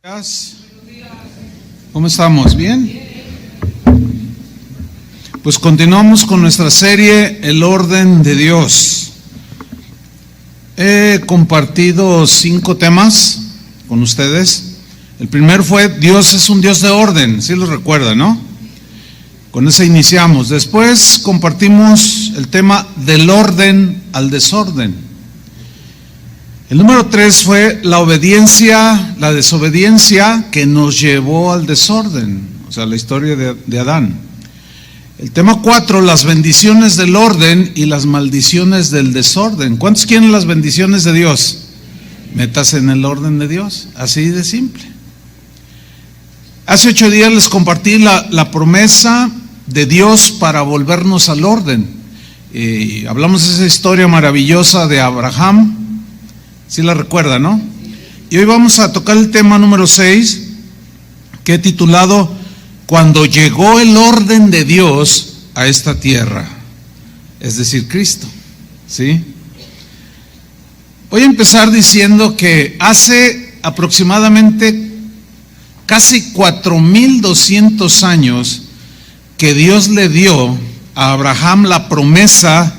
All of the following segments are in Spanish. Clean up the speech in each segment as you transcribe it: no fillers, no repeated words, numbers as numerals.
días. ¿Cómo estamos? ¿Bien? Pues continuamos con nuestra serie El orden de Dios. He compartido 5 temas con ustedes. El primero fue Dios es un Dios de orden, ¿sí lo recuerdan, no? Con ese iniciamos. Después compartimos el tema del orden al desorden. El número 3 fue la desobediencia que nos llevó al desorden, o sea, la historia de Adán. El tema 4, las bendiciones del orden y las maldiciones del desorden. ¿Cuántos quieren las bendiciones de Dios? Métase en el orden de Dios, así de simple. Hace 8 días les compartí la promesa de Dios para volvernos al orden. Hablamos de esa historia maravillosa de Abraham. ¿Sí la recuerda, no? Y hoy vamos a tocar el tema número 6, que he titulado Cuando llegó el orden de Dios a esta tierra, es decir, Cristo. ¿Sí? Voy a empezar diciendo que hace aproximadamente casi 4,200 años que Dios le dio a Abraham la promesa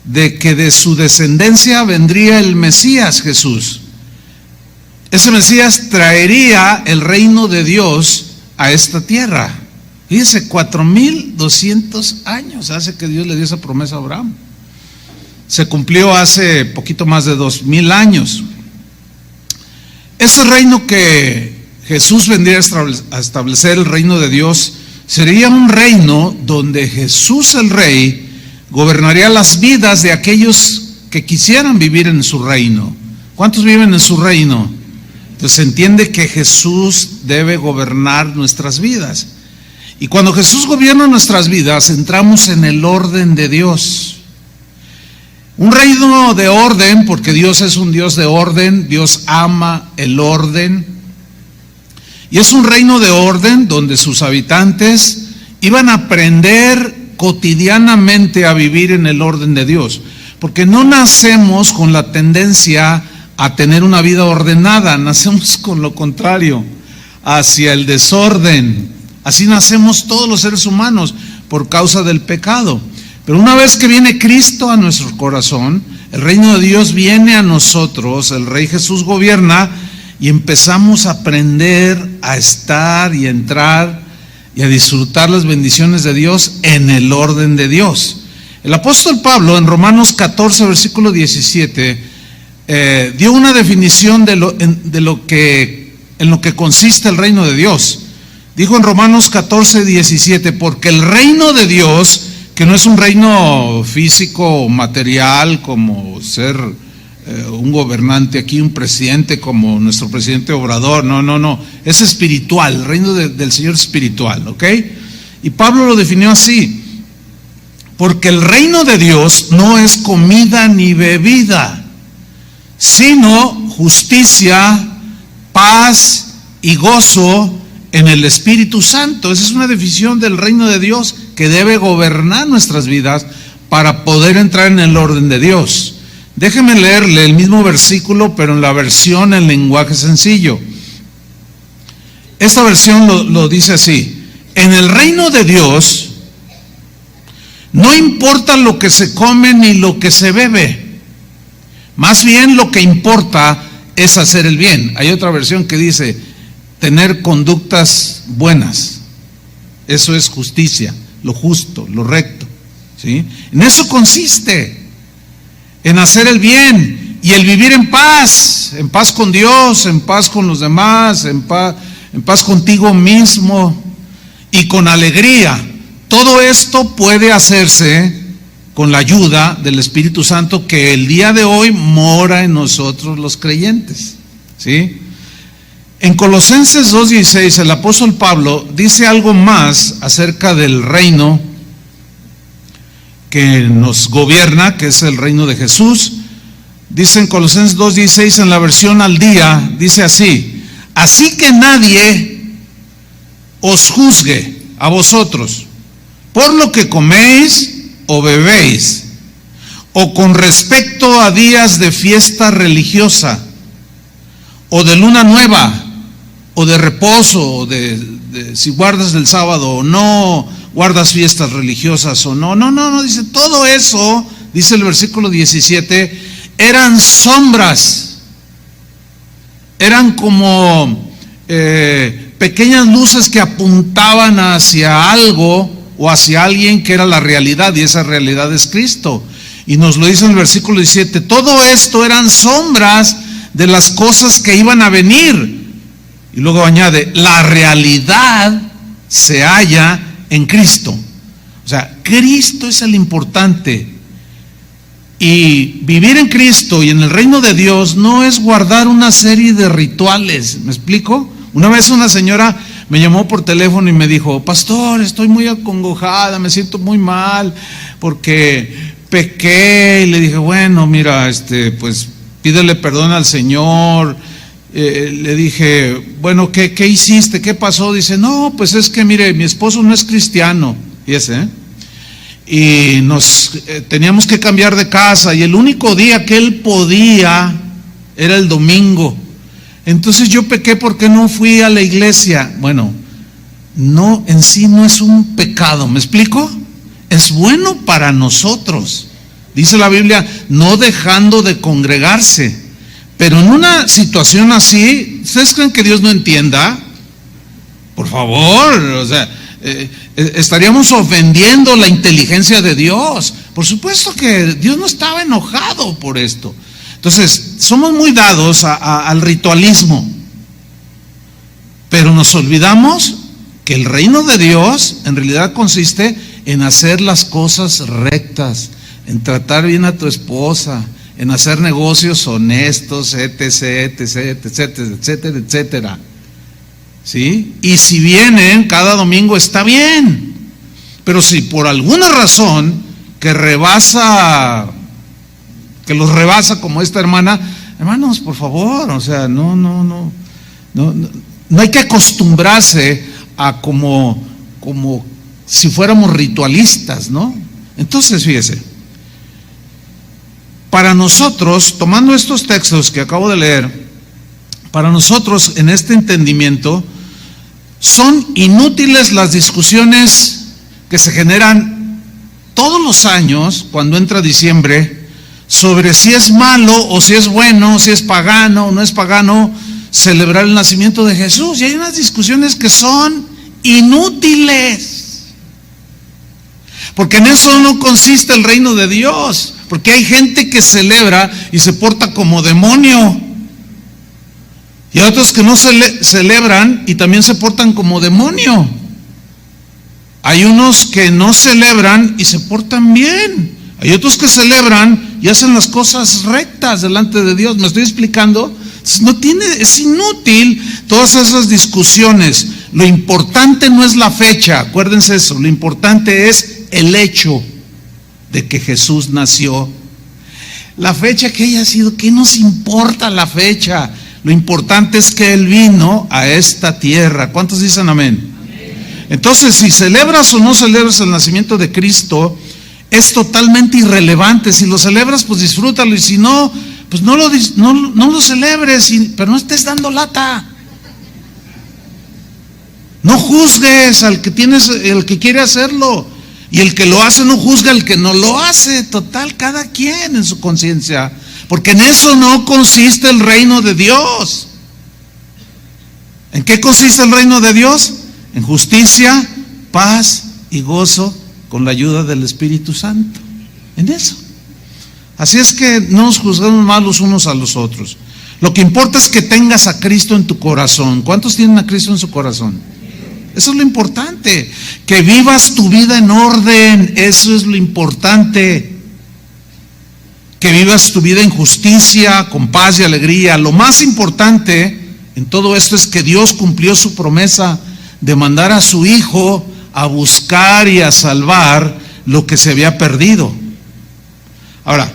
de que de su descendencia vendría el Mesías Jesús. Ese Mesías traería el reino de Dios a esta tierra. Fíjense, 4,200 años hace que Dios le dio esa promesa a Abraham. Se cumplió hace poquito más de 2,000 años. Ese reino que Jesús vendría a establecer, el reino de Dios, sería un reino donde Jesús el Rey gobernaría las vidas de aquellos que quisieran vivir en su reino. ¿Cuántos viven en su reino? Entonces se entiende que Jesús debe gobernar nuestras vidas. Y cuando Jesús gobierna nuestras vidas, entramos en el orden de Dios. Un reino de orden, porque Dios es un Dios de orden, Dios ama el orden. Y es un reino de orden donde sus habitantes iban a aprender cotidianamente a vivir en el orden de Dios, porque no nacemos con la tendencia a tener una vida ordenada, nacemos con lo contrario, hacia el desorden. Así nacemos todos los seres humanos por causa del pecado. Pero una vez que viene Cristo a nuestro corazón, el reino de Dios viene a nosotros, el Rey Jesús gobierna y empezamos a aprender a estar y a entrar y a disfrutar las bendiciones de Dios en el orden de Dios. El apóstol Pablo en Romanos 14, versículo 17, dio una definición en lo que consiste el reino de Dios. Dijo en Romanos 14, 17, porque el reino de Dios, que no es un reino físico o material como ser un gobernante aquí, un presidente como nuestro presidente Obrador, no, es espiritual, el reino del Señor es espiritual, ¿ok? Y Pablo lo definió así, porque el reino de Dios no es comida ni bebida, sino justicia, paz y gozo en el Espíritu Santo. Esa es una definición del reino de Dios que debe gobernar nuestras vidas para poder entrar en el orden de Dios. Déjeme leerle el mismo versículo, pero en la versión en lenguaje sencillo. Esta versión lo dice así: en el reino de Dios no importa lo que se come ni lo que se bebe, más bien lo que importa es hacer el bien. Hay otra versión que dice tener conductas buenas. Eso es justicia, lo justo, lo recto, ¿sí? En eso consiste, en hacer el bien y el vivir en paz con Dios, en paz con los demás, en paz contigo mismo y con alegría. Todo esto puede hacerse con la ayuda del Espíritu Santo que el día de hoy mora en nosotros los creyentes, ¿sí? En Colosenses 2:16 el apóstol Pablo dice algo más acerca del reino que nos gobierna, que es el reino de Jesús. Dice en Colosenses 2:16 en la versión al día, dice así: así que nadie os juzgue a vosotros por lo que coméis o bebéis, o con respecto a días de fiesta religiosa, o de luna nueva, o de reposo, o de si guardas el sábado o no, guardas fiestas religiosas o no. No, dice, todo eso, dice el versículo 17, eran sombras, eran como pequeñas luces que apuntaban hacia algo o hacia alguien que era la realidad, y esa realidad es Cristo. Y nos lo dice en el versículo 17, todo esto eran sombras de las cosas que iban a venir. Y luego añade, la realidad se halla en Cristo. O sea, Cristo es el importante. Y vivir en Cristo y en el reino de Dios no es guardar una serie de rituales. ¿Me explico? Una vez una señora me llamó por teléfono y me dijo, pastor, estoy muy acongojada, me siento muy mal porque pequé. Y le dije, bueno, mira, pues pídele perdón al Señor. Le dije, bueno, ¿qué hiciste? ¿Qué pasó? Dice, no, pues es que mire, mi esposo no es cristiano. Y nos teníamos que cambiar de casa, y el único día que él podía era el domingo. Entonces yo pequé porque no fui a la iglesia. Bueno, no, en sí no es un pecado, ¿me explico? Es bueno para nosotros. Dice la Biblia, no dejando de congregarse. Pero en una situación así, ¿ustedes creen que Dios no entienda? Por favor, o sea, estaríamos ofendiendo la inteligencia de Dios. Por supuesto que Dios no estaba enojado por esto. Entonces, somos muy dados al ritualismo, pero nos olvidamos que el reino de Dios en realidad consiste en hacer las cosas rectas, en tratar bien a tu esposa, en hacer negocios honestos, etc, etcétera. ¿Sí? Y si vienen cada domingo está bien, pero si por alguna razón que los rebasa como esta hermana, hermanos, por favor, o sea, no hay que acostumbrarse a como si fuéramos ritualistas, ¿no? Entonces, fíjese, para nosotros, tomando estos textos que acabo de leer, para nosotros en este entendimiento, son inútiles las discusiones que se generan todos los años cuando entra diciembre sobre si es malo o si es bueno, si es pagano o no es pagano celebrar el nacimiento de Jesús. Y hay unas discusiones que son inútiles, porque en eso no consiste el reino de Dios. Porque hay gente que celebra y se porta como demonio, y hay otros que no celebran y también se portan como demonio. Hay unos que no celebran y se portan bien. Hay otros que celebran y hacen las cosas rectas delante de Dios. ¿Me estoy explicando? Es inútil todas esas discusiones. Lo importante no es la fecha, acuérdense eso. Lo importante es el hecho de que Jesús nació. La fecha que haya sido, ¿qué nos importa la fecha? Lo importante es que Él vino a esta tierra. ¿Cuántos dicen amén? Amén. Entonces, si celebras o no celebras el nacimiento de Cristo, es totalmente irrelevante. Si lo celebras, pues disfrútalo, y si no, pues no lo celebres, pero no estés dando lata. No juzgues al que quiere hacerlo, y el que lo hace no juzga al que no lo hace. Total, cada quien en su conciencia, porque en eso no consiste el reino de Dios. ¿En qué consiste el reino de Dios? En justicia, paz y gozo con la ayuda del Espíritu Santo. En eso. Así es que no nos juzgamos más los unos a los otros. Lo que importa es que tengas a Cristo en tu corazón. ¿Cuántos tienen a Cristo en su corazón? Eso es lo importante. Que vivas tu vida en orden. Eso es lo importante. Que vivas tu vida en justicia, con paz y alegría. Lo más importante en todo esto es que Dios cumplió su promesa de mandar a su Hijo a buscar y a salvar lo que se había perdido. Ahora,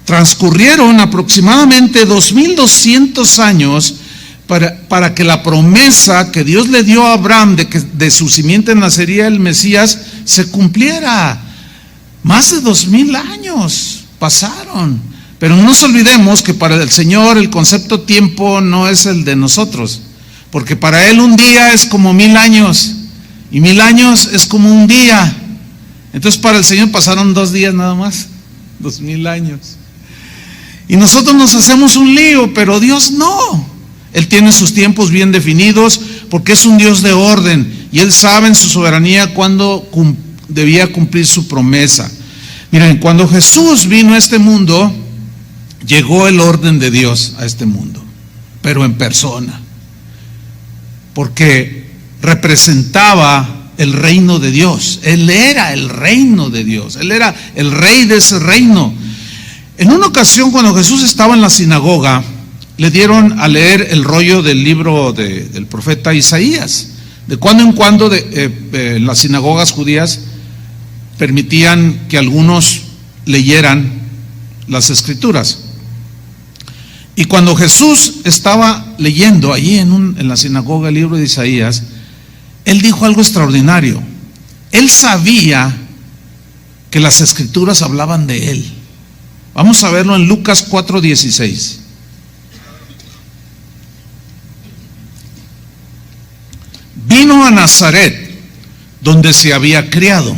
transcurrieron aproximadamente 2200 años para que la promesa que Dios le dio a Abraham de que de su simiente nacería el Mesías se cumpliera. Más de 2000 años pasaron, pero no nos olvidemos que para el Señor el concepto tiempo no es el de nosotros. porque para él un día es como 1000 años, y 1000 años es como un día. Entonces para el Señor pasaron 2 días nada más, 2000 años. Y nosotros nos hacemos un lío, pero Dios no. Él tiene sus tiempos bien definidos, porque es un Dios de orden, y Él sabe en su soberanía cuándo debía cumplir su promesa. Miren, cuando Jesús vino a este mundo, llegó el orden de Dios a este mundo, pero en persona, porque representaba el reino de Dios. Él era el reino de Dios, Él era el rey de ese reino. En una ocasión, cuando Jesús estaba en la sinagoga, le dieron a leer el rollo del libro del profeta Isaías. De cuando en cuando en las sinagogas judías permitían que algunos leyeran las escrituras. Y cuando Jesús estaba leyendo allí en la sinagoga el libro de Isaías, Él dijo algo extraordinario. Él sabía que las escrituras hablaban de Él. Vamos a verlo en Lucas 4:16. Vino a Nazaret, donde se había criado,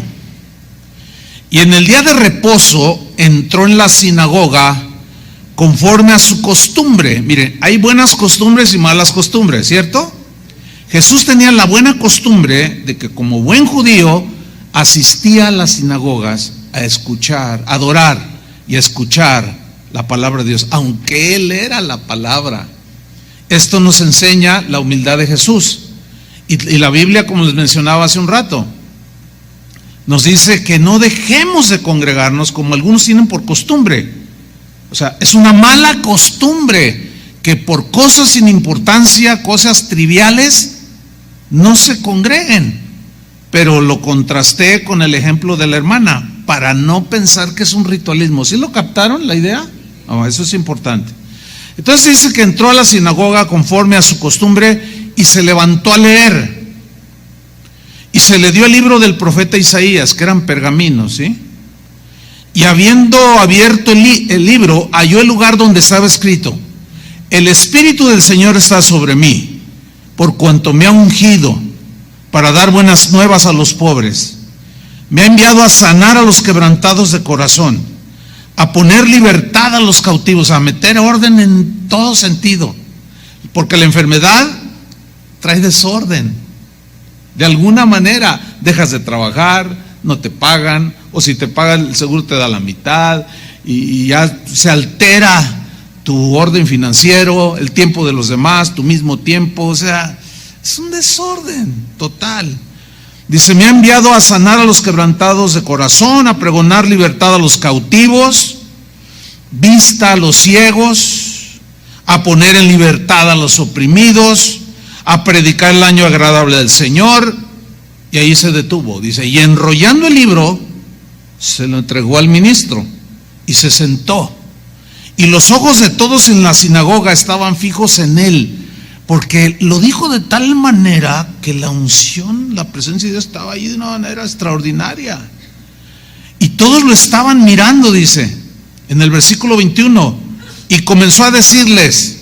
y en el día de reposo entró en la sinagoga conforme a su costumbre. Miren, hay buenas costumbres y malas costumbres, ¿cierto? Jesús tenía la buena costumbre de que como buen judío asistía a las sinagogas a escuchar, a adorar y a escuchar la palabra de Dios, aunque Él era la palabra. Esto nos enseña la humildad de Jesús. Y la Biblia, como les mencionaba hace un rato, nos dice que no dejemos de congregarnos como algunos tienen por costumbre. O sea, es una mala costumbre que por cosas sin importancia, cosas triviales, no se congreguen. Pero lo contrasté con el ejemplo de la hermana, para no pensar que es un ritualismo. ¿Sí lo captaron la idea? Oh, eso es importante. Entonces dice que entró a la sinagoga conforme a su costumbre y se levantó a leer. Y se le dio el libro del profeta Isaías, que eran pergaminos, ¿sí? Y habiendo abierto el libro, halló el lugar donde estaba escrito: el Espíritu del Señor está sobre mí, por cuanto me ha ungido para dar buenas nuevas a los pobres. Me ha enviado a sanar a los quebrantados de corazón, a poner libertad a los cautivos, a meter orden en todo sentido, porque la enfermedad trae desorden. De alguna manera dejas de trabajar, no te pagan, o si te pagan el seguro te da la mitad, y ya se altera tu orden financiero, el tiempo de los demás, tu mismo tiempo. O sea, es un desorden total. Dice: me ha enviado a sanar a los quebrantados de corazón, a pregonar libertad a los cautivos, vista a los ciegos, a poner en libertad a los oprimidos, a predicar el año agradable del Señor. Y ahí se detuvo, dice, y enrollando el libro, se lo entregó al ministro y se sentó. Y los ojos de todos en la sinagoga estaban fijos en él, porque lo dijo de tal manera que la unción, la presencia de Dios estaba ahí de una manera extraordinaria. Y todos lo estaban mirando, dice, en el versículo 21, y comenzó a decirles: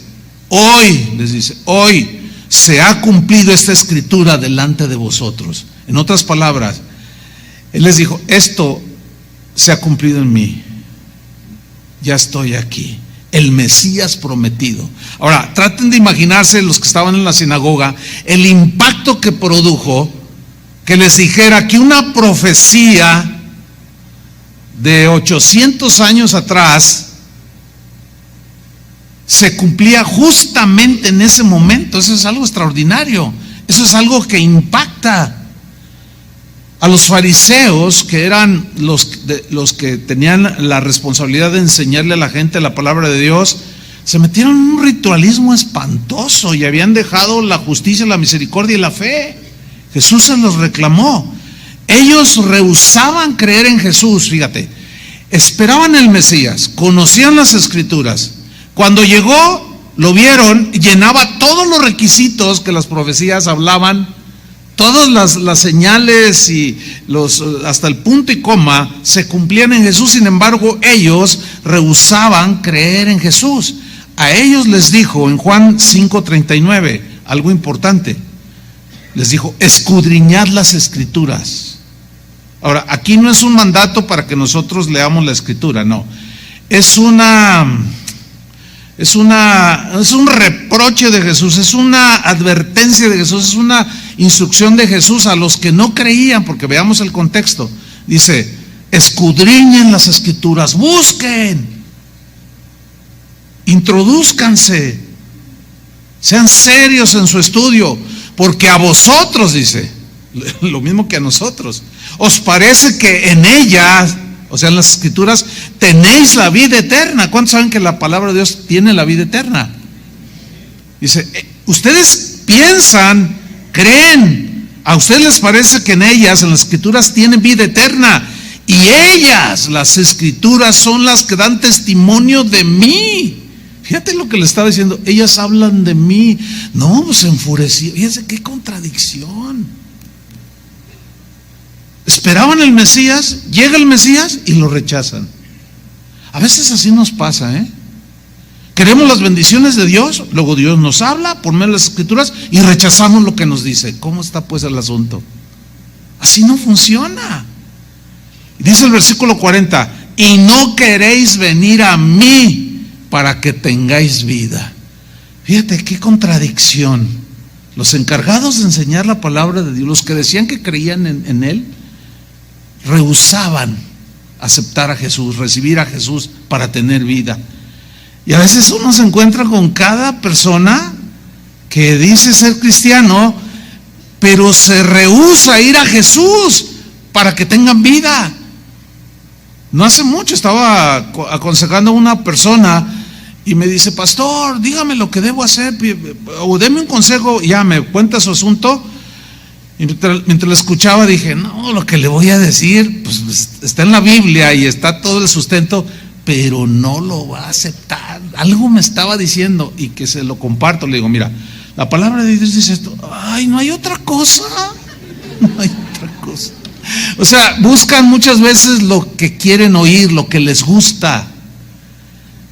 hoy, les dice, hoy se ha cumplido esta escritura delante de vosotros. En otras palabras, Él les dijo: esto se ha cumplido en mí, ya estoy aquí, el Mesías prometido. Ahora, traten de imaginarse los que estaban en la sinagoga el impacto que produjo que les dijera que una profecía de 800 años atrás se cumplía justamente en ese momento. Eso es algo extraordinario, eso es algo que impacta. A los fariseos, que eran los que tenían la responsabilidad de enseñarle a la gente la palabra de Dios, se metieron en un ritualismo espantoso y habían dejado la justicia, la misericordia y la fe. Jesús se los reclamó. Ellos rehusaban creer en Jesús, fíjate, esperaban el Mesías, conocían las escrituras. Cuando llegó, lo vieron, llenaba todos los requisitos que las profecías hablaban. Todas las señales y hasta el punto y coma se cumplían en Jesús. Sin embargo, ellos rehusaban creer en Jesús. A ellos les dijo en Juan 5:39, algo importante. Les dijo, escudriñad las Escrituras. Ahora, aquí no es un mandato para que nosotros leamos la Escritura, no. Es un reproche de Jesús, es una advertencia de Jesús, es una instrucción de Jesús a los que no creían, porque veamos el contexto. Dice, escudriñen las Escrituras, busquen, introdúzcanse, sean serios en su estudio, porque a vosotros, dice, lo mismo que a nosotros, os parece que en ellas, o sea, en las Escrituras, tenéis la vida eterna. ¿Cuántos saben que la palabra de Dios tiene la vida eterna? Dice, ustedes piensan, creen, a ustedes les parece que en ellas, en las Escrituras, tienen vida eterna, y ellas, las Escrituras, son las que dan testimonio de mí. Fíjate lo que le estaba diciendo, ellas hablan de mí. No, pues se enfureció. Fíjense qué contradicción. Esperaban el Mesías, llega el Mesías y lo rechazan. A veces así nos pasa, Queremos las bendiciones de Dios, luego Dios nos habla por medio de las Escrituras y rechazamos lo que nos dice. ¿Cómo está pues el asunto? Así no funciona. Dice el versículo 40, y no queréis venir a mí para que tengáis vida. Fíjate qué contradicción. Los encargados de enseñar la palabra de Dios, los que decían que creían en Él, rehusaban aceptar a Jesús, recibir a Jesús para tener vida. Y a veces uno se encuentra con cada persona que dice ser cristiano, pero se rehúsa a ir a Jesús para que tengan vida. No hace mucho estaba aconsejando a una persona y me dice, pastor, dígame lo que debo hacer, o deme un consejo. Ya me cuenta su asunto. Y mientras lo escuchaba dije, no, lo que le voy a decir pues está en la Biblia y está todo el sustento, pero no lo va a aceptar. Algo me estaba diciendo y que se lo comparto. Le digo, mira, la palabra de Dios dice esto. Ay, no hay otra cosa. No hay otra cosa. O sea, buscan muchas veces lo que quieren oír, lo que les gusta,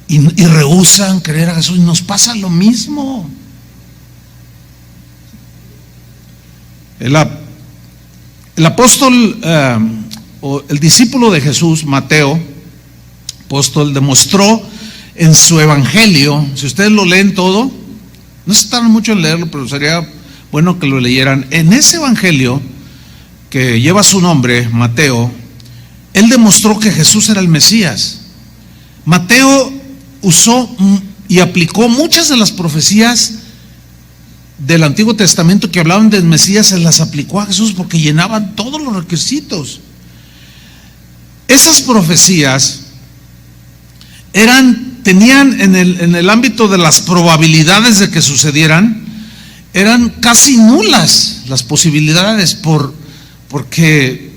y rehúsan creer a Jesús. Y nos pasa lo mismo. El apóstol o el discípulo de Jesús, Mateo, apóstol, demostró en su evangelio, si ustedes lo leen todo, no se tardan mucho en leerlo, pero sería bueno que lo leyeran. En ese evangelio que lleva su nombre, Mateo, él demostró que Jesús era el Mesías. Mateo usó y aplicó muchas de las profecías del Antiguo Testamento que hablaban del Mesías, se las aplicó a Jesús porque llenaban todos los requisitos. Esas profecías tenían en el ámbito de las probabilidades de que sucedieran, eran casi nulas las posibilidades porque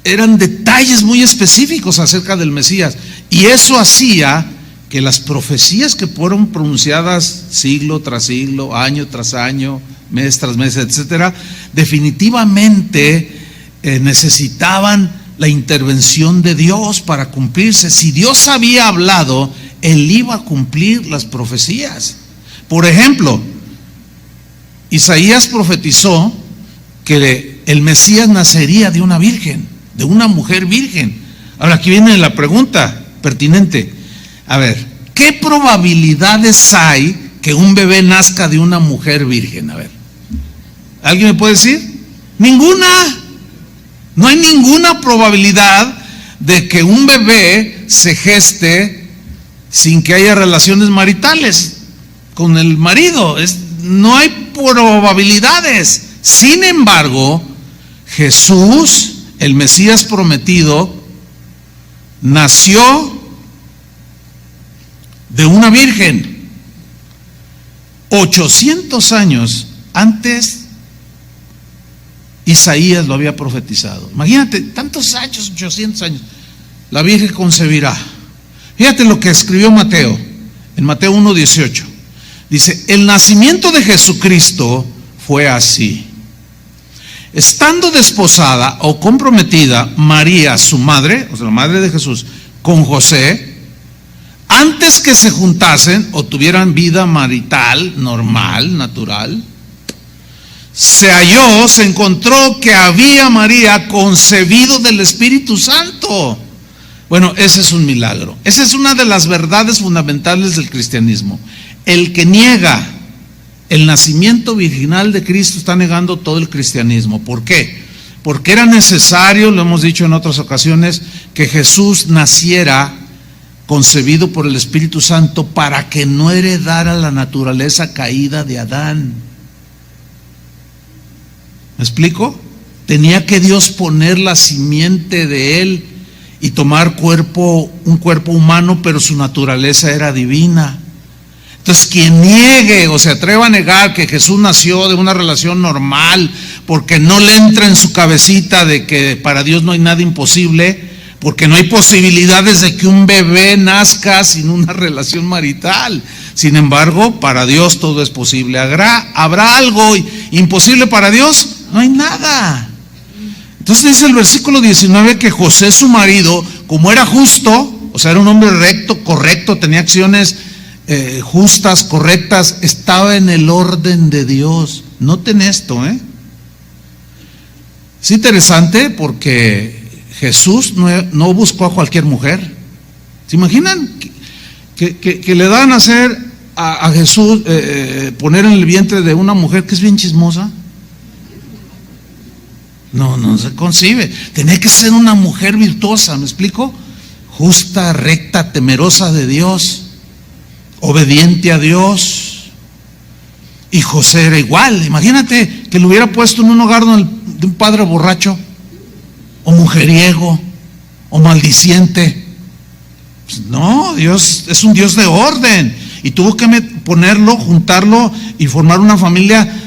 eran detalles muy específicos acerca del Mesías, y eso hacía que las profecías que fueron pronunciadas siglo tras siglo, año tras año, mes tras mes, etcétera, definitivamente necesitaban la intervención de Dios para cumplirse. Si Dios había hablado, Él iba a cumplir las profecías. Por ejemplo, Isaías profetizó que el Mesías nacería de una virgen, de una mujer virgen. Ahora aquí viene la pregunta pertinente. A ver, ¿qué probabilidades hay que un bebé nazca de una mujer virgen? A ver, ¿alguien me puede decir? Ninguna. No hay ninguna probabilidad de que un bebé se geste sin que haya relaciones maritales con el marido. No hay probabilidades. Sin embargo, Jesús, el Mesías prometido, nació de una virgen 800 años antes. Isaías lo había profetizado. Imagínate, tantos años, 800 años. La Virgen concebirá. Fíjate lo que escribió Mateo, en Mateo 1:18. Dice, el nacimiento de Jesucristo fue así. Estando desposada o comprometida María, su madre, o sea, la madre de Jesús, con José, antes que se juntasen o tuvieran vida marital, normal, natural, se encontró que había María concebido del Espíritu Santo. Bueno, ese es un milagro. Esa es una de las verdades fundamentales del cristianismo. El que niega el nacimiento virginal de Cristo está negando todo el cristianismo. ¿Por qué? Porque era necesario, lo hemos dicho en otras ocasiones, que Jesús naciera concebido por el Espíritu Santo para que no heredara la naturaleza caída de Adán. ¿Me explico? Tenía que Dios poner la simiente de él y tomar un cuerpo humano, pero su naturaleza era divina. Entonces, quien niegue o se atreva a negar que Jesús nació de una relación normal, porque no le entra en su cabecita de que para Dios no hay nada imposible, porque no hay posibilidades de que un bebé nazca sin una relación marital. Sin embargo, para Dios todo es posible. ¿Habrá algo imposible para Dios? No hay nada. Entonces dice el versículo 19 que José, su marido, como era justo, o sea, era un hombre recto, correcto, tenía acciones justas, correctas, estaba en el orden de Dios. Noten esto, es interesante porque Jesús no buscó a cualquier mujer. ¿Se imaginan que le dan a hacer a Jesús poner en el vientre de una mujer que es bien chismosa? No se concibe. Tenía que ser una mujer virtuosa, ¿me explico? Justa, recta, temerosa de Dios, obediente a Dios. Y José era igual. Imagínate que lo hubiera puesto en un hogar de un padre borracho, o mujeriego, o maldiciente. Pues no, Dios es un Dios de orden, y tuvo que ponerlo, juntarlo y formar una familia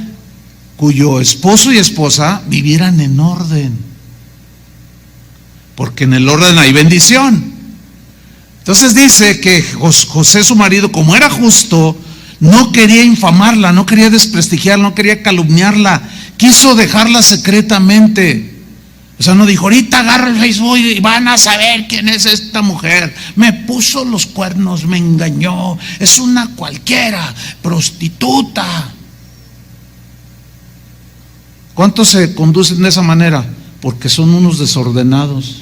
cuyo esposo y esposa vivieran en orden, porque en el orden hay bendición. Entonces dice que José, su marido, como era justo, no quería infamarla, no quería desprestigiarla, no quería calumniarla, quiso dejarla secretamente. O sea, no dijo, ahorita agarra el Facebook y van a saber quién es esta mujer. Me puso los cuernos, me engañó, es una cualquiera, prostituta. ¿Cuántos se conducen de esa manera? Porque son unos desordenados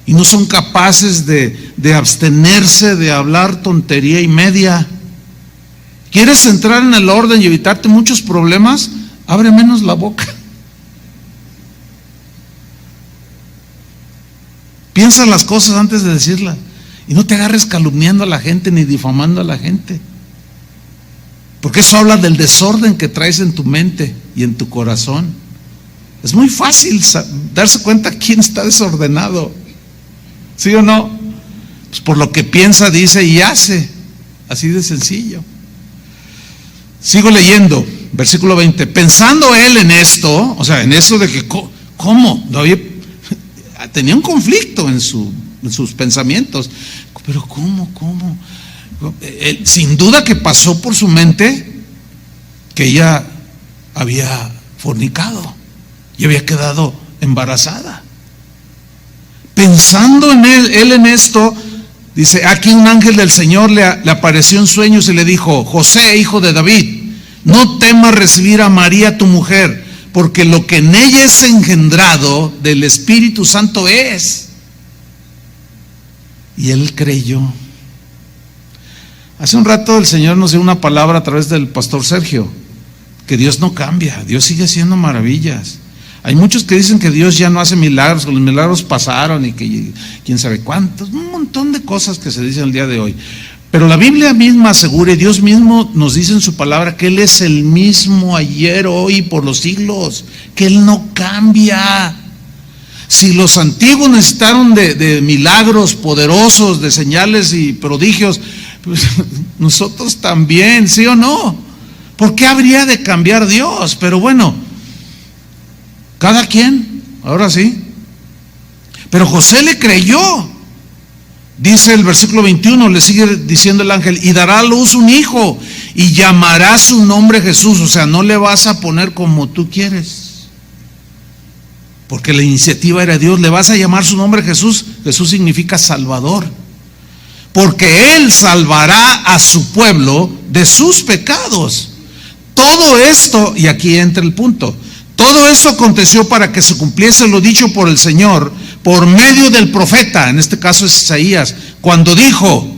y no son capaces de abstenerse de hablar tontería y media. ¿Quieres entrar en el orden y evitarte muchos problemas? Abre menos la boca. Piensa las cosas antes de decirlas y no te agarres calumniando a la gente ni difamando a la gente, porque eso habla del desorden que traes en tu mente y en tu corazón. Es muy fácil darse cuenta quién está desordenado, ¿sí o no? Pues por lo que piensa, dice y hace, así de sencillo. Sigo leyendo, versículo 20. Pensando él en esto, o sea, en eso de que, ¿cómo? Tenía un conflicto en sus pensamientos. Pero ¿cómo? Sin duda que pasó por su mente que ella había fornicado y había quedado embarazada. Pensando en él en esto, dice, aquí un ángel del Señor le apareció en sueños y le dijo, José, hijo de David, no temas recibir a María tu mujer, porque lo que en ella es engendrado del Espíritu Santo es. Y él creyó. Hace un rato el Señor nos dio una palabra a través del pastor Sergio, que Dios no cambia, Dios sigue haciendo maravillas. Hay muchos que dicen que Dios ya no hace milagros, que los milagros pasaron y que quién sabe cuántos, un montón de cosas que se dicen el día de hoy. Pero la Biblia misma asegura, y Dios mismo nos dice en su palabra, que Él es el mismo ayer, hoy y por los siglos, que Él no cambia. Si los antiguos necesitaron de milagros poderosos, de señales y prodigios, pues nosotros también, ¿sí o no? ¿Por qué habría de cambiar Dios? Pero bueno, cada quien, ahora sí. Pero José le creyó. Dice el versículo 21, le sigue diciendo el ángel, y dará a luz un hijo, y llamará su nombre Jesús. O sea, no le vas a poner como tú quieres, porque la iniciativa era de Dios. Le vas a llamar su nombre Jesús. Jesús significa Salvador, porque Él salvará a su pueblo de sus pecados. Todo esto, y aquí entra el punto, todo esto aconteció para que se cumpliese lo dicho por el Señor por medio del profeta, en este caso es Isaías, cuando dijo: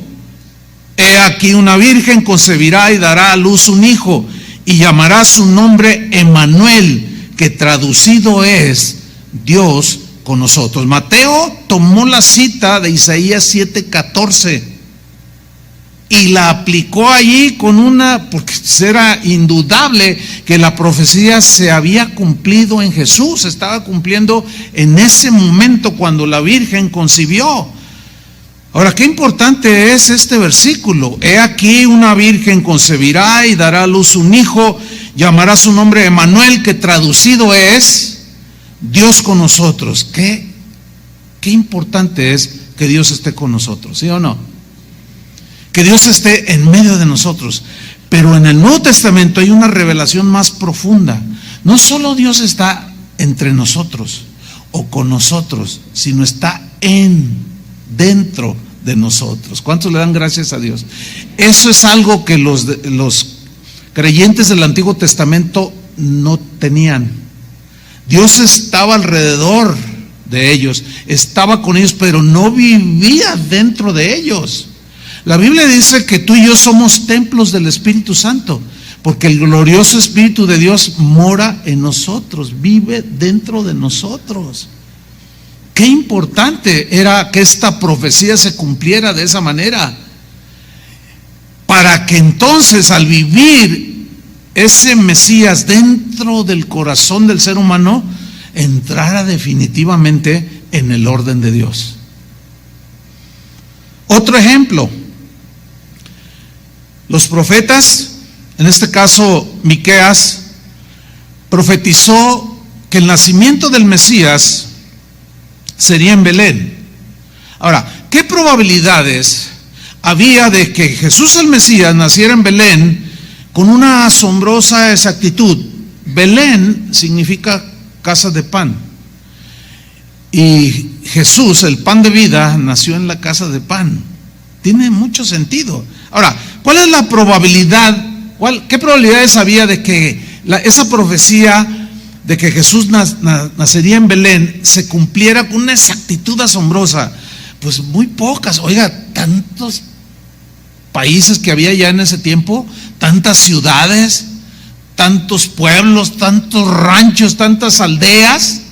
he aquí una virgen concebirá y dará a luz un hijo, y llamará su nombre Emmanuel, que traducido es Dios con nosotros. Mateo tomó la cita de Isaías 7:14 y la aplicó allí porque era indudable que la profecía se había cumplido en Jesús, se estaba cumpliendo en ese momento cuando la Virgen concibió. Ahora, qué importante es este versículo: he aquí una virgen concebirá y dará a luz un hijo, llamará su nombre Emmanuel, que traducido es Dios con nosotros. Qué importante es que Dios esté con nosotros, ¿sí o no? Que Dios esté en medio de nosotros. Pero en el Nuevo Testamento hay una revelación más profunda. No solo Dios está entre nosotros o con nosotros, sino está dentro de nosotros. ¿Cuántos le dan gracias a Dios? Eso es algo que los creyentes del Antiguo Testamento no tenían. Dios estaba alrededor de ellos, estaba con ellos, pero no vivía dentro de ellos. La Biblia dice que tú y yo somos templos del Espíritu Santo, porque el glorioso Espíritu de Dios mora en nosotros, vive dentro de nosotros. Qué importante era que esta profecía se cumpliera de esa manera, para que entonces, al vivir ese Mesías dentro del corazón del ser humano, entrara definitivamente en el orden de Dios. Otro ejemplo: los profetas, en este caso Miqueas, profetizó que el nacimiento del Mesías sería en Belén. Ahora, ¿qué probabilidades había de que Jesús el Mesías naciera en Belén con una asombrosa exactitud? Belén significa casa de pan, y Jesús, el pan de vida, nació en la casa de pan. Tiene mucho sentido. Ahora, ¿cuál es la probabilidad? ¿Qué probabilidades había de que esa profecía de que Jesús nacería en Belén se cumpliera con una exactitud asombrosa? Pues muy pocas. Oiga, tantos países que había ya en ese tiempo, tantas ciudades, tantos pueblos, tantos ranchos, tantas aldeas,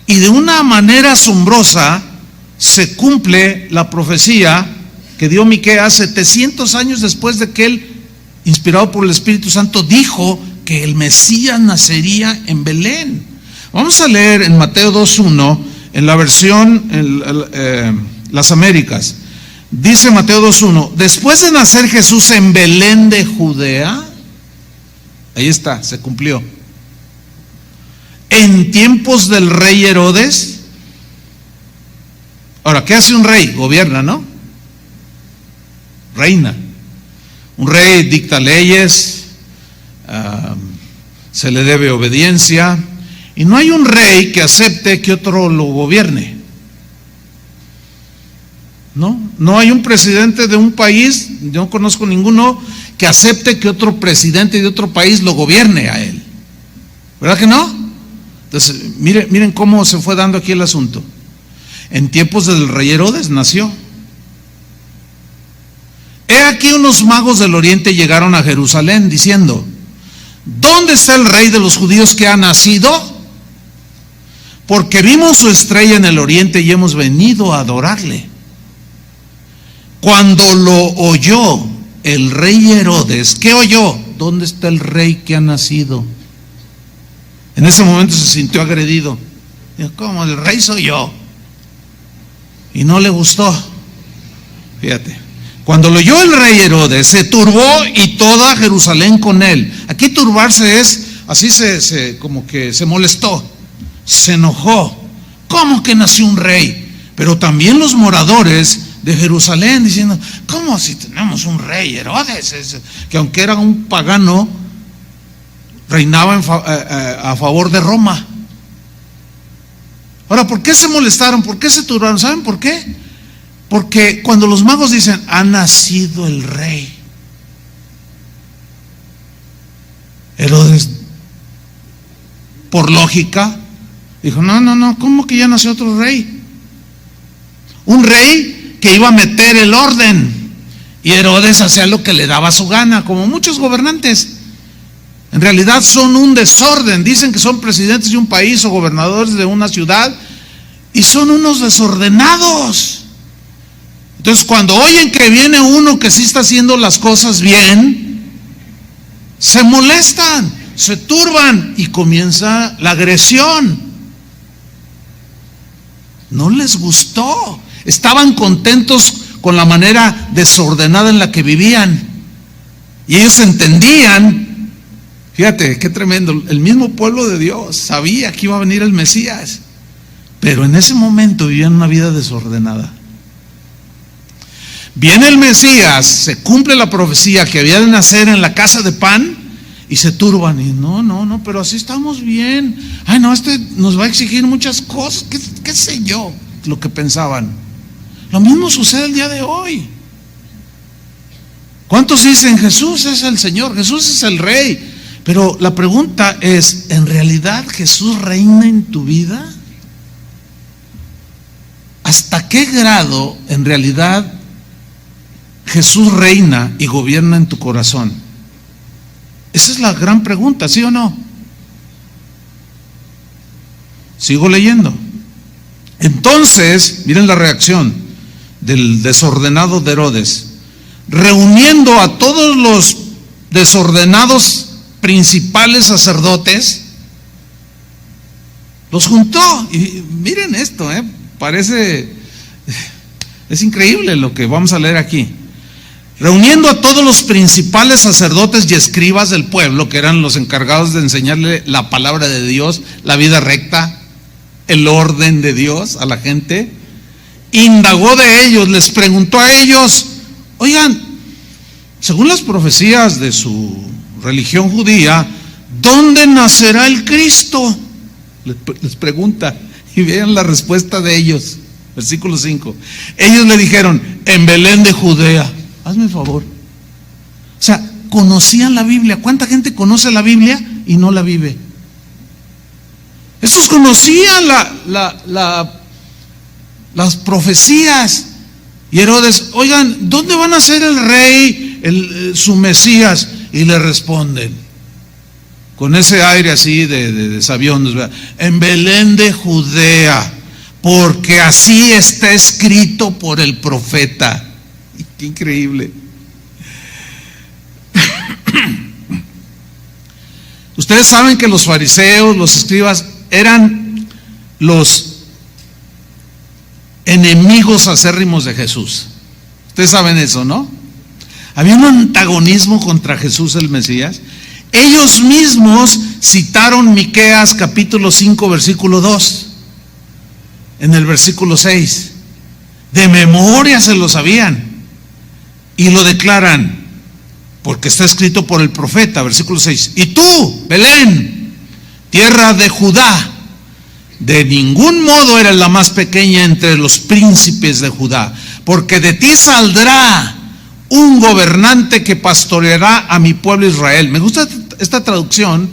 y de una manera asombrosa se cumple la profecía que dio Miqueas 700 años después de que él, inspirado por el Espíritu Santo, dijo que el Mesías nacería en Belén. Vamos a leer en Mateo 2:1, en la versión Las Américas. Dice Mateo 2:1: después de nacer Jesús en Belén de Judea, ahí está, se cumplió, en tiempos del rey Herodes. Ahora, ¿qué hace un rey? Gobierna, ¿no? Reina. Un rey dicta leyes, se le debe obediencia, y no hay un rey que acepte que otro lo gobierne. No hay un presidente de un país, yo no conozco ninguno que acepte que otro presidente de otro país lo gobierne a él. ¿Verdad que no? Entonces, miren cómo se fue dando aquí el asunto. En tiempos del rey Herodes nació. He aquí unos magos del oriente llegaron a Jerusalén diciendo: ¿dónde está el rey de los judíos que ha nacido? Porque vimos su estrella en el oriente y hemos venido a adorarle. Cuando lo oyó el rey Herodes, ¿qué oyó? ¿Dónde está el rey que ha nacido? En ese momento se sintió agredido. Dijo: ¿cómo? El rey soy yo. Y no le gustó. Fíjate. Cuando lo oyó el rey Herodes, se turbó y toda Jerusalén con él. Aquí turbarse es, así como que se molestó, se enojó. ¿Cómo que nació un rey? Pero también los moradores de Jerusalén diciendo: ¿cómo si tenemos un rey Herodes? Que aunque era un pagano, reinaba a favor de Roma. Ahora, ¿por qué se molestaron? ¿Por qué se turbaron? ¿Saben por qué? Porque cuando los magos dicen: ha nacido el rey, Herodes, por lógica, dijo, no, ¿cómo que ya nació otro rey? Un rey que iba a meter el orden. Y Herodes hacía lo que le daba su gana, como muchos gobernantes. En realidad son un desorden. Dicen que son presidentes de un país o gobernadores de una ciudad y son unos desordenados. Entonces, cuando oyen que viene uno que sí está haciendo las cosas bien, se molestan, se turban y comienza la agresión. No les gustó. Estaban contentos con la manera desordenada en la que vivían. Y ellos entendían, fíjate qué tremendo, el mismo pueblo de Dios sabía que iba a venir el Mesías, pero en ese momento vivían una vida desordenada. Viene el Mesías, se cumple la profecía que había de nacer en la casa de pan y se turban. Y no, pero así estamos bien. Ay, no, este nos va a exigir muchas cosas, qué sé yo, lo que pensaban. Lo mismo sucede el día de hoy. ¿Cuántos dicen Jesús es el Señor, Jesús es el Rey? Pero la pregunta es, ¿en realidad Jesús reina en tu vida? ¿Hasta qué grado en realidad Jesús reina y gobierna en tu corazón? Esa es la gran pregunta, ¿sí o no? Sigo leyendo. Entonces, miren la reacción del desordenado de Herodes. Reuniendo a todos los desordenados principales sacerdotes, los juntó. Y miren esto, parece, es increíble lo que vamos a leer aquí. Reuniendo a todos los principales sacerdotes y escribas del pueblo, que eran los encargados de enseñarle la palabra de Dios, la vida recta, el orden de Dios a la gente, indagó de ellos, les preguntó a ellos, oigan, según las profecías de su religión judía, ¿dónde nacerá el Cristo? Les pregunta, y vean la respuesta de ellos, versículo 5. Ellos le dijeron, en Belén de Judea. Hazme el favor. O sea, conocían la Biblia. ¿Cuánta gente conoce la Biblia y no la vive? Estos conocían las profecías. Y Herodes, oigan, ¿dónde van a ser el rey, su Mesías? Y le responden, con ese aire así de sabiondos, ¿verdad? En Belén de Judea, porque así está escrito por el profeta. Qué increíble. Ustedes saben que los fariseos, los escribas, eran los enemigos acérrimos de Jesús. Ustedes saben eso, ¿no? Había un antagonismo contra Jesús el Mesías. Ellos mismos citaron Miqueas capítulo 5 versículo 2. En el versículo 6. De memoria se lo sabían. Y lo declaran, porque está escrito por el profeta, versículo 6. Y tú, Belén, tierra de Judá, de ningún modo eres la más pequeña entre los príncipes de Judá, porque de ti saldrá un gobernante que pastoreará a mi pueblo Israel. Me gusta esta traducción,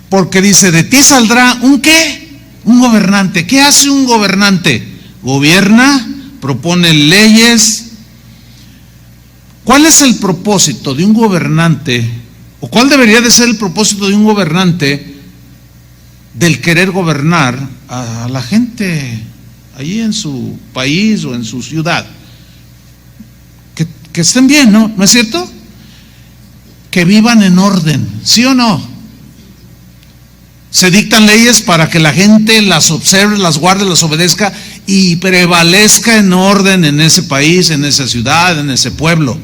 porque dice, de ti saldrá un ¿qué? Un gobernante. ¿Qué hace un gobernante? Gobierna, propone leyes. ¿Cuál es el propósito de un gobernante? ¿O cuál debería de ser el propósito de un gobernante del querer gobernar a la gente allí en su país o en su ciudad? Que estén bien, ¿no? ¿No es cierto? Que vivan en orden, ¿sí o no? Se dictan leyes para que la gente las observe, las guarde, las obedezca y prevalezca en orden en ese país, en esa ciudad, en ese pueblo.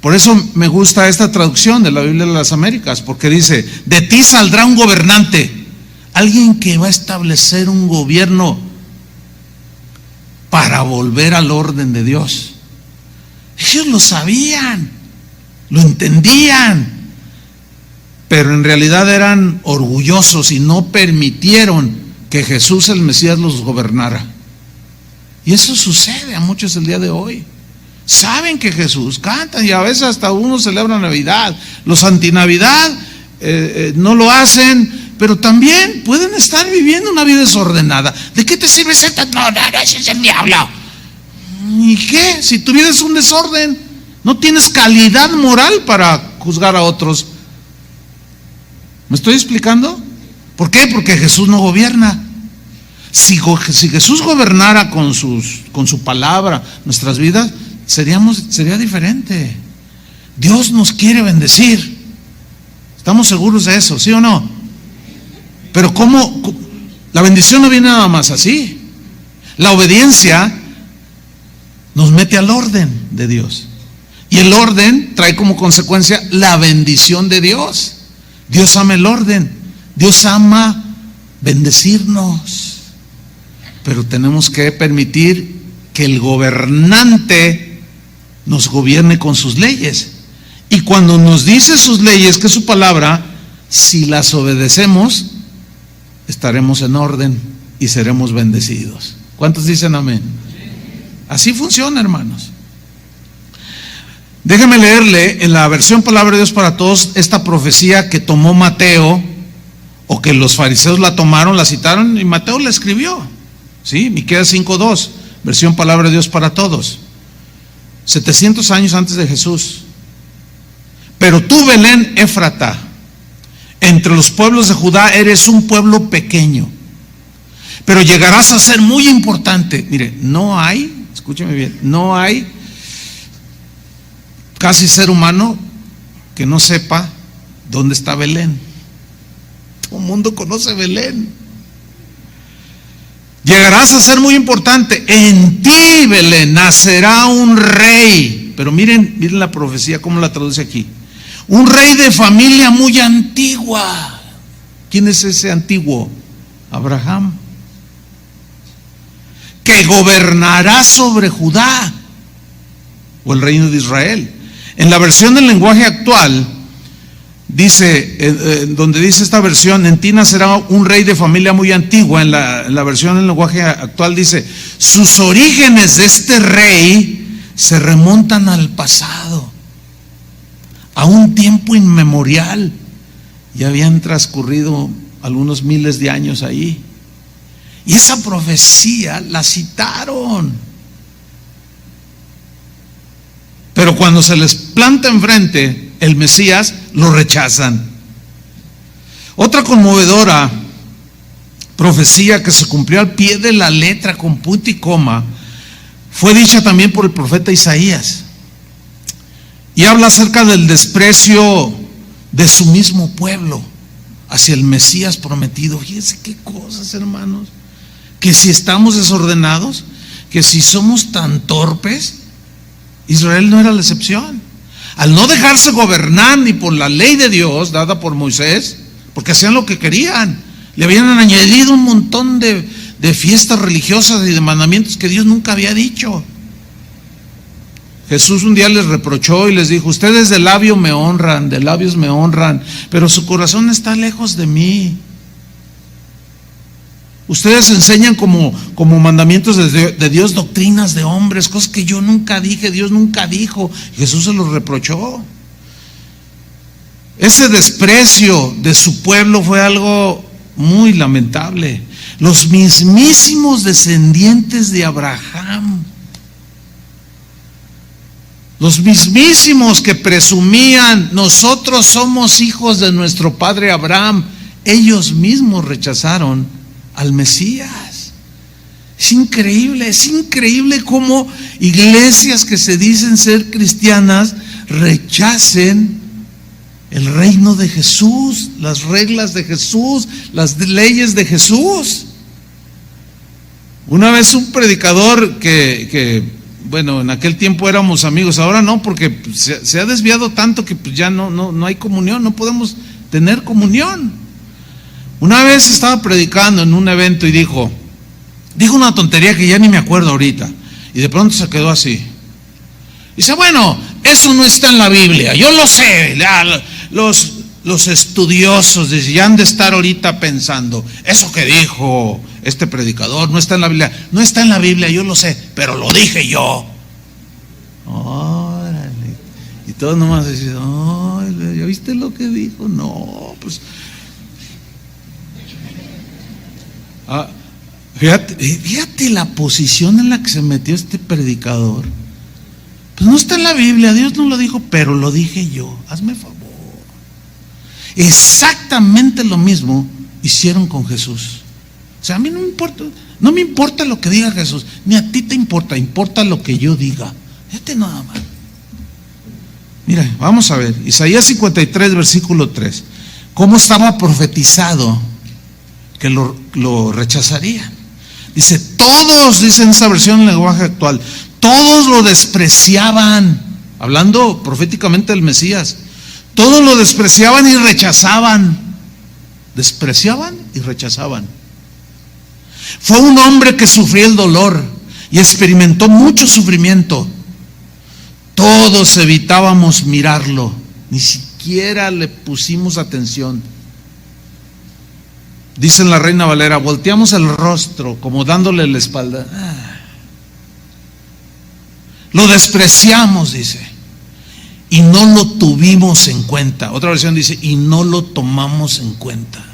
Por eso me gusta esta traducción de la Biblia de las Américas, porque dice, de ti saldrá un gobernante, alguien que va a establecer un gobierno para volver al orden de Dios. Ellos lo sabían, lo entendían, pero en realidad eran orgullosos y no permitieron que Jesús el Mesías los gobernara. Y eso sucede a muchos el día de hoy. Saben que Jesús, cantan y a veces hasta uno celebra Navidad. Los antinavidad no lo hacen, pero también pueden estar viviendo una vida desordenada. ¿De qué te sirve ser tan? No, ese es el diablo. ¿Y qué? Si tu vida es un desorden, no tienes calidad moral para juzgar a otros. ¿Me estoy explicando? ¿Por qué? Porque Jesús no gobierna. Si Jesús gobernara con su palabra nuestras vidas, sería diferente. Dios nos quiere bendecir. ¿Estamos seguros de eso? ¿Sí o no? Pero ¿cómo? La bendición no viene nada más así. La obediencia nos mete al orden de Dios. Y el orden trae como consecuencia la bendición de Dios. Dios ama el orden. Dios ama bendecirnos. Pero tenemos que permitir que el gobernante nos gobierne con sus leyes. Y cuando nos dice sus leyes, que es su palabra, si las obedecemos, estaremos en orden y seremos bendecidos. ¿Cuántos dicen amén? Así funciona, hermanos. Déjeme leerle en la versión Palabra de Dios para Todos esta profecía que tomó Mateo, o que los fariseos la tomaron, la citaron y Mateo la escribió. ¿Sí? Miqueas 5:2, versión Palabra de Dios para Todos. 700 años antes de Jesús. Pero tú, Belén Éfrata, entre los pueblos de Judá eres un pueblo pequeño, pero llegarás a ser muy importante. Mire, no hay, escúcheme bien, no hay casi ser humano que no sepa dónde está Belén. Todo el mundo conoce Belén. Llegarás a ser muy importante. En ti, Belén, nacerá un rey. Pero miren la profecía, cómo la traduce aquí. Un rey de familia muy antigua. ¿Quién es ese antiguo? Abraham. Que gobernará sobre Judá, o el reino de Israel. En la versión del lenguaje actual, dice, donde dice esta versión, en ti nacerá un rey de familia muy antigua, en la versión del lenguaje actual dice, sus orígenes de este rey se remontan al pasado, a un tiempo inmemorial. Ya habían transcurrido algunos miles de años ahí. Y esa profecía la citaron. Pero cuando se les planta enfrente el Mesías, lo rechazan. Otra conmovedora profecía que se cumplió al pie de la letra, con punto y coma, fue dicha también por el profeta Isaías. Y habla acerca del desprecio de su mismo pueblo hacia el Mesías prometido. Fíjense qué cosas, hermanos. Que si estamos desordenados, que si somos tan torpes, Israel no era la excepción. Al no dejarse gobernar ni por la ley de Dios dada por Moisés, porque hacían lo que querían, le habían añadido un montón de fiestas religiosas y de mandamientos que Dios nunca había dicho. Jesús un día les reprochó y les dijo: ustedes de labios me honran, pero su corazón está lejos de mí. Ustedes enseñan como mandamientos de Dios doctrinas de hombres, cosas que yo nunca dije, Dios nunca dijo. Jesús se los reprochó. Ese desprecio de su pueblo fue algo muy lamentable. Los mismísimos descendientes de Abraham, los mismísimos que presumían, nosotros somos hijos de nuestro padre Abraham, ellos mismos rechazaron al Mesías. Es increíble cómo iglesias que se dicen ser cristianas rechacen el reino de Jesús, las reglas de Jesús, las leyes de Jesús. Una vez un predicador que bueno, en aquel tiempo éramos amigos, ahora no, porque se ha desviado tanto que ya no hay comunión, no podemos tener comunión. Una vez estaba predicando en un evento y dijo una tontería que ya ni me acuerdo ahorita, y de pronto se quedó así. Dice: bueno, eso no está en la Biblia, yo lo sé. Los estudiosos ya han de estar ahorita pensando, eso que dijo este predicador no está en la Biblia. No está en la Biblia, yo lo sé, pero lo dije yo. Órale. Y todos nomás decían: órale. ¿ya viste lo que dijo? No, pues fíjate la posición en la que se metió este predicador. Pues no está en la Biblia, Dios no lo dijo, pero lo dije yo. Hazme favor. Exactamente lo mismo hicieron con Jesús. O sea, a mí no me importa lo que diga Jesús, ni a ti te importa lo que yo diga. Fíjate nada más. Mira, vamos a ver, Isaías 53, versículo 3. ¿Cómo estaba profetizado que lo rechazarían? Dice, todos, dice en esa versión en lenguaje actual, todos lo despreciaban, hablando proféticamente del Mesías. Todos lo despreciaban y rechazaban. Despreciaban y rechazaban. Fue un hombre que sufrió el dolor y experimentó mucho sufrimiento. Todos evitábamos mirarlo, ni siquiera le pusimos atención. Dice en la Reina Valera, volteamos el rostro como dándole la espalda. Lo despreciamos, dice, y no lo tuvimos en cuenta. Otra versión dice, y no lo tomamos en cuenta.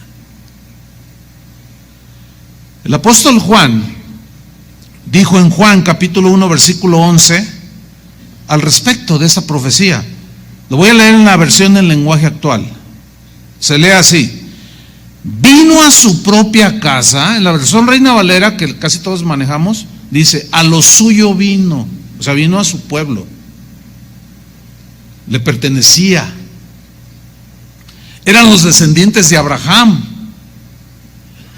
El apóstol Juan dijo en Juan capítulo 1 versículo 11 al respecto de esa profecía. Lo voy a leer en la versión en lenguaje actual. Se lee así: vino a su propia casa. En la versión Reina Valera, que casi todos manejamos, dice, a lo suyo vino. O sea, vino a su pueblo. Le pertenecía. Eran los descendientes de Abraham,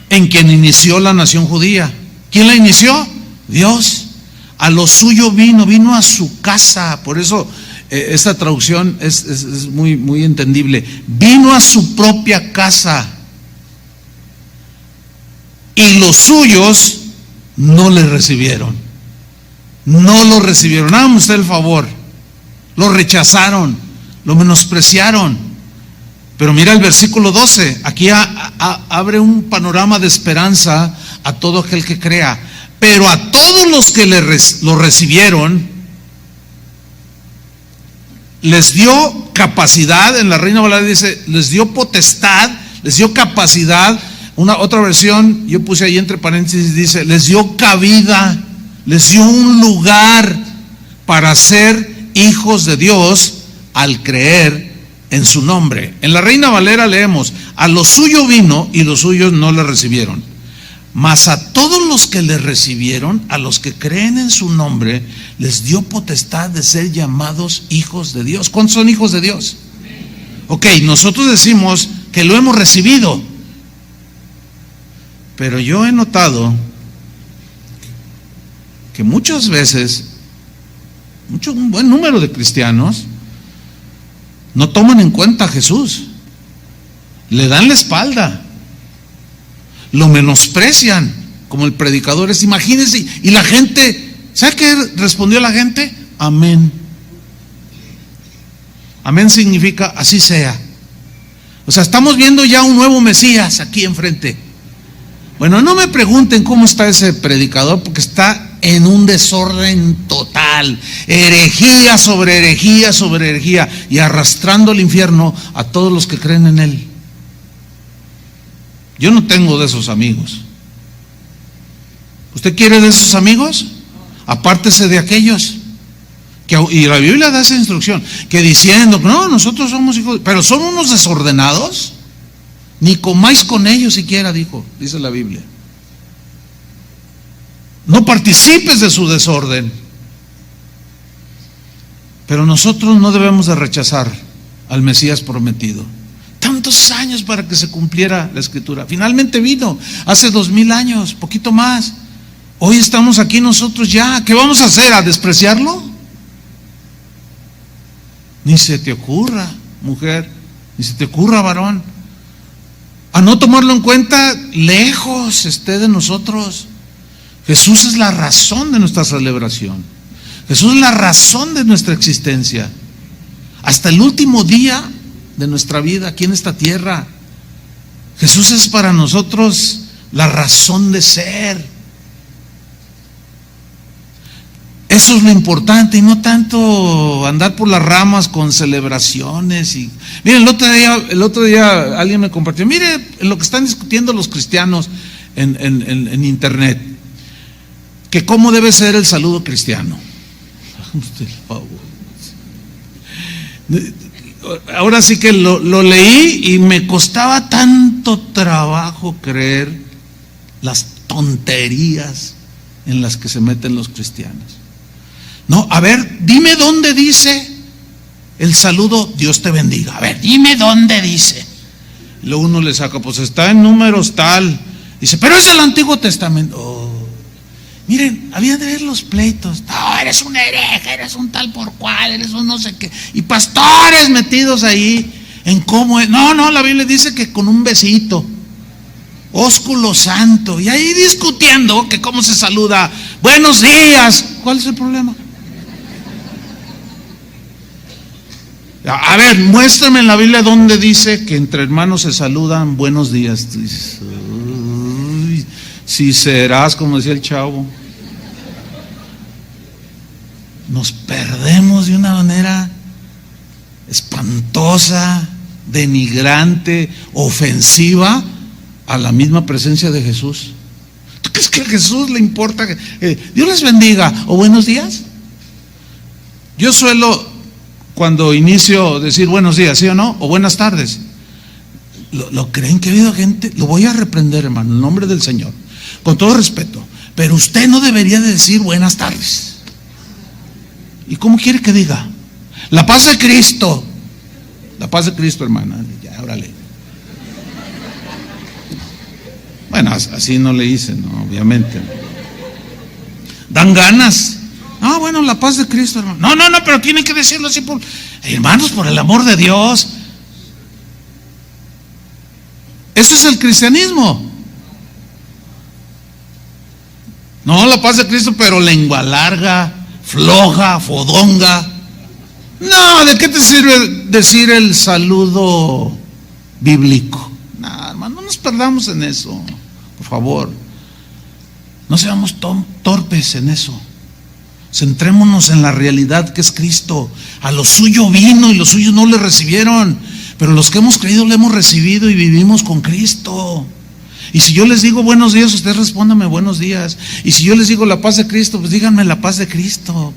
en quien inició la nación judía. ¿Quién la inició? Dios. A lo suyo vino a su casa. Por eso esta traducción es muy entendible. Vino a su propia casa, y los suyos no le recibieron. No lo recibieron. Háganme usted el favor. Lo rechazaron, lo menospreciaron. Pero mira el versículo 12. Aquí abre un panorama de esperanza a todo aquel que crea. Pero a todos los que lo recibieron, les dio capacidad. En la Reina Valera dice, les dio potestad, les dio capacidad. Otra versión, yo puse ahí entre paréntesis, dice, les dio cabida, les dio un lugar para ser hijos de Dios al creer en su nombre. En la Reina Valera leemos, a lo suyo vino y los suyos no le recibieron. Mas a todos los que le recibieron, a los que creen en su nombre, les dio potestad de ser llamados hijos de Dios. ¿Cuántos son hijos de Dios? Ok, nosotros decimos que lo hemos recibido, pero yo he notado que muchas veces, un buen número de cristianos no toman en cuenta a Jesús, le dan la espalda, lo menosprecian, como el predicador es. Imagínense, y la gente, ¿sabe qué respondió la gente? Amén. Amén significa así sea. O sea, estamos viendo ya un nuevo Mesías aquí enfrente. Bueno, no me pregunten cómo está ese predicador, porque está en un desorden total, herejía sobre herejía sobre herejía, y arrastrando al infierno a todos los que creen en él. Yo no tengo de esos amigos. ¿Usted quiere de esos amigos? Apártese de aquellos. Y la Biblia da esa instrucción, que diciendo, no, nosotros somos hijos, pero son unos desordenados, ni comáis con ellos siquiera, dice la Biblia. No participes de su desorden. Pero nosotros no debemos de rechazar al Mesías prometido. Tantos años para que se cumpliera la Escritura. Finalmente vino, hace 2000 años, poquito más. Hoy estamos aquí nosotros ya. ¿Qué vamos a hacer? ¿A despreciarlo? Ni se te ocurra, mujer, ni se te ocurra, varón, a no tomarlo en cuenta. Lejos esté de nosotros. Jesús es la razón de nuestra celebración. Jesús es la razón de nuestra existencia. Hasta el último día de nuestra vida aquí en esta tierra, Jesús es para nosotros la razón de ser. Eso es lo importante y no tanto andar por las ramas con celebraciones. Y miren, el otro día alguien me compartió, mire lo que están discutiendo los cristianos en internet, que cómo debe ser el saludo cristiano. Ahora sí que lo leí y me costaba tanto trabajo creer las tonterías en las que se meten los cristianos. No, a ver, dime dónde dice el saludo Dios te bendiga. A ver, dime dónde dice. Luego uno le saca, pues está en Números tal. Dice, pero es el Antiguo Testamento. Oh. Miren, había de ver los pleitos. No, eres un hereje, eres un tal por cual, eres un no sé qué. Y pastores metidos ahí en cómo es. No, la Biblia dice que con un besito. Ósculo santo. Y ahí discutiendo que cómo se saluda. Buenos días. ¿Cuál es el problema? A ver, muéstrame en la Biblia donde dice que entre hermanos se saludan buenos días. Tú dices, uy, si serás, como decía el chavo. Nos perdemos de una manera espantosa, denigrante, ofensiva a la misma presencia de Jesús. ¿Tú crees que a Jesús le importa que Dios les bendiga o buenos días? Yo suelo, cuando inicio, decir buenos días, ¿sí o no? O buenas tardes. ¿Lo creen que ha habido gente? Lo voy a reprender, hermano, en el nombre del Señor, con todo respeto. Pero usted no debería de decir buenas tardes. ¿Y cómo quiere que diga? La paz de Cristo. La paz de Cristo, hermana. Ya, órale. Bueno, así no le hice, no, obviamente. Dan ganas. No, bueno, la paz de Cristo, hermano. No, pero tienen que decirlo así hermanos, por el amor de Dios. Eso es el cristianismo. No, la paz de Cristo, pero lengua larga, floja, fodonga. No, ¿de qué te sirve decir el saludo bíblico? No, hermano, no nos perdamos en eso, por favor. No seamos torpes en eso. Centrémonos en la realidad que es Cristo. A lo suyo vino y los suyos no le recibieron, pero los que hemos creído le hemos recibido y vivimos con Cristo. Y si yo les digo buenos días, ustedes respóndanme buenos días. Y si yo les digo la paz de Cristo, pues díganme la paz de Cristo.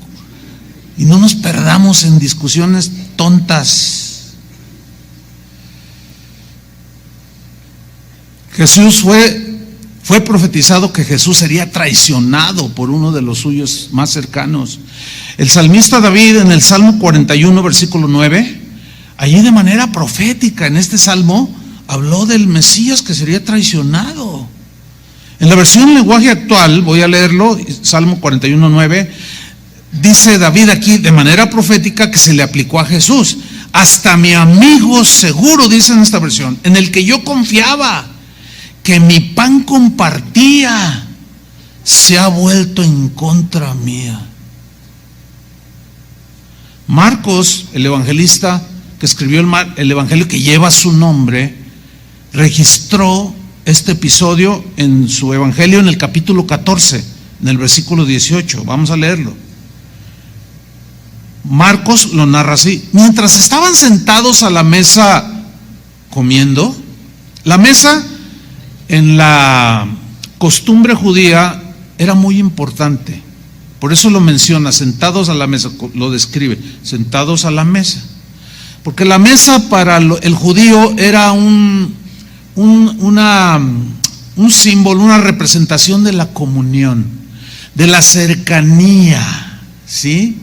Y no nos perdamos en discusiones tontas. Fue profetizado que Jesús sería traicionado por uno de los suyos más cercanos. El salmista David, en el Salmo 41, versículo 9, allí de manera profética en este salmo habló del Mesías que sería traicionado. En la versión lenguaje actual, voy a leerlo, Salmo 41, 9, dice David aquí de manera profética que se le aplicó a Jesús. Hasta mi amigo seguro, dice en esta versión, en el que yo confiaba, que mi pan compartía, se ha vuelto en contra mía. Marcos, el evangelista que escribió el evangelio que lleva su nombre, registró este episodio en su evangelio en el capítulo 14, en el versículo 18. Vamos a leerlo. Marcos lo narra así: mientras estaban sentados a la mesa comiendo, la mesa en la costumbre judía era muy importante, por eso lo menciona, sentados a la mesa, lo describe, sentados a la mesa, porque la mesa para el judío era un símbolo, una representación de la comunión, de la cercanía, ¿sí?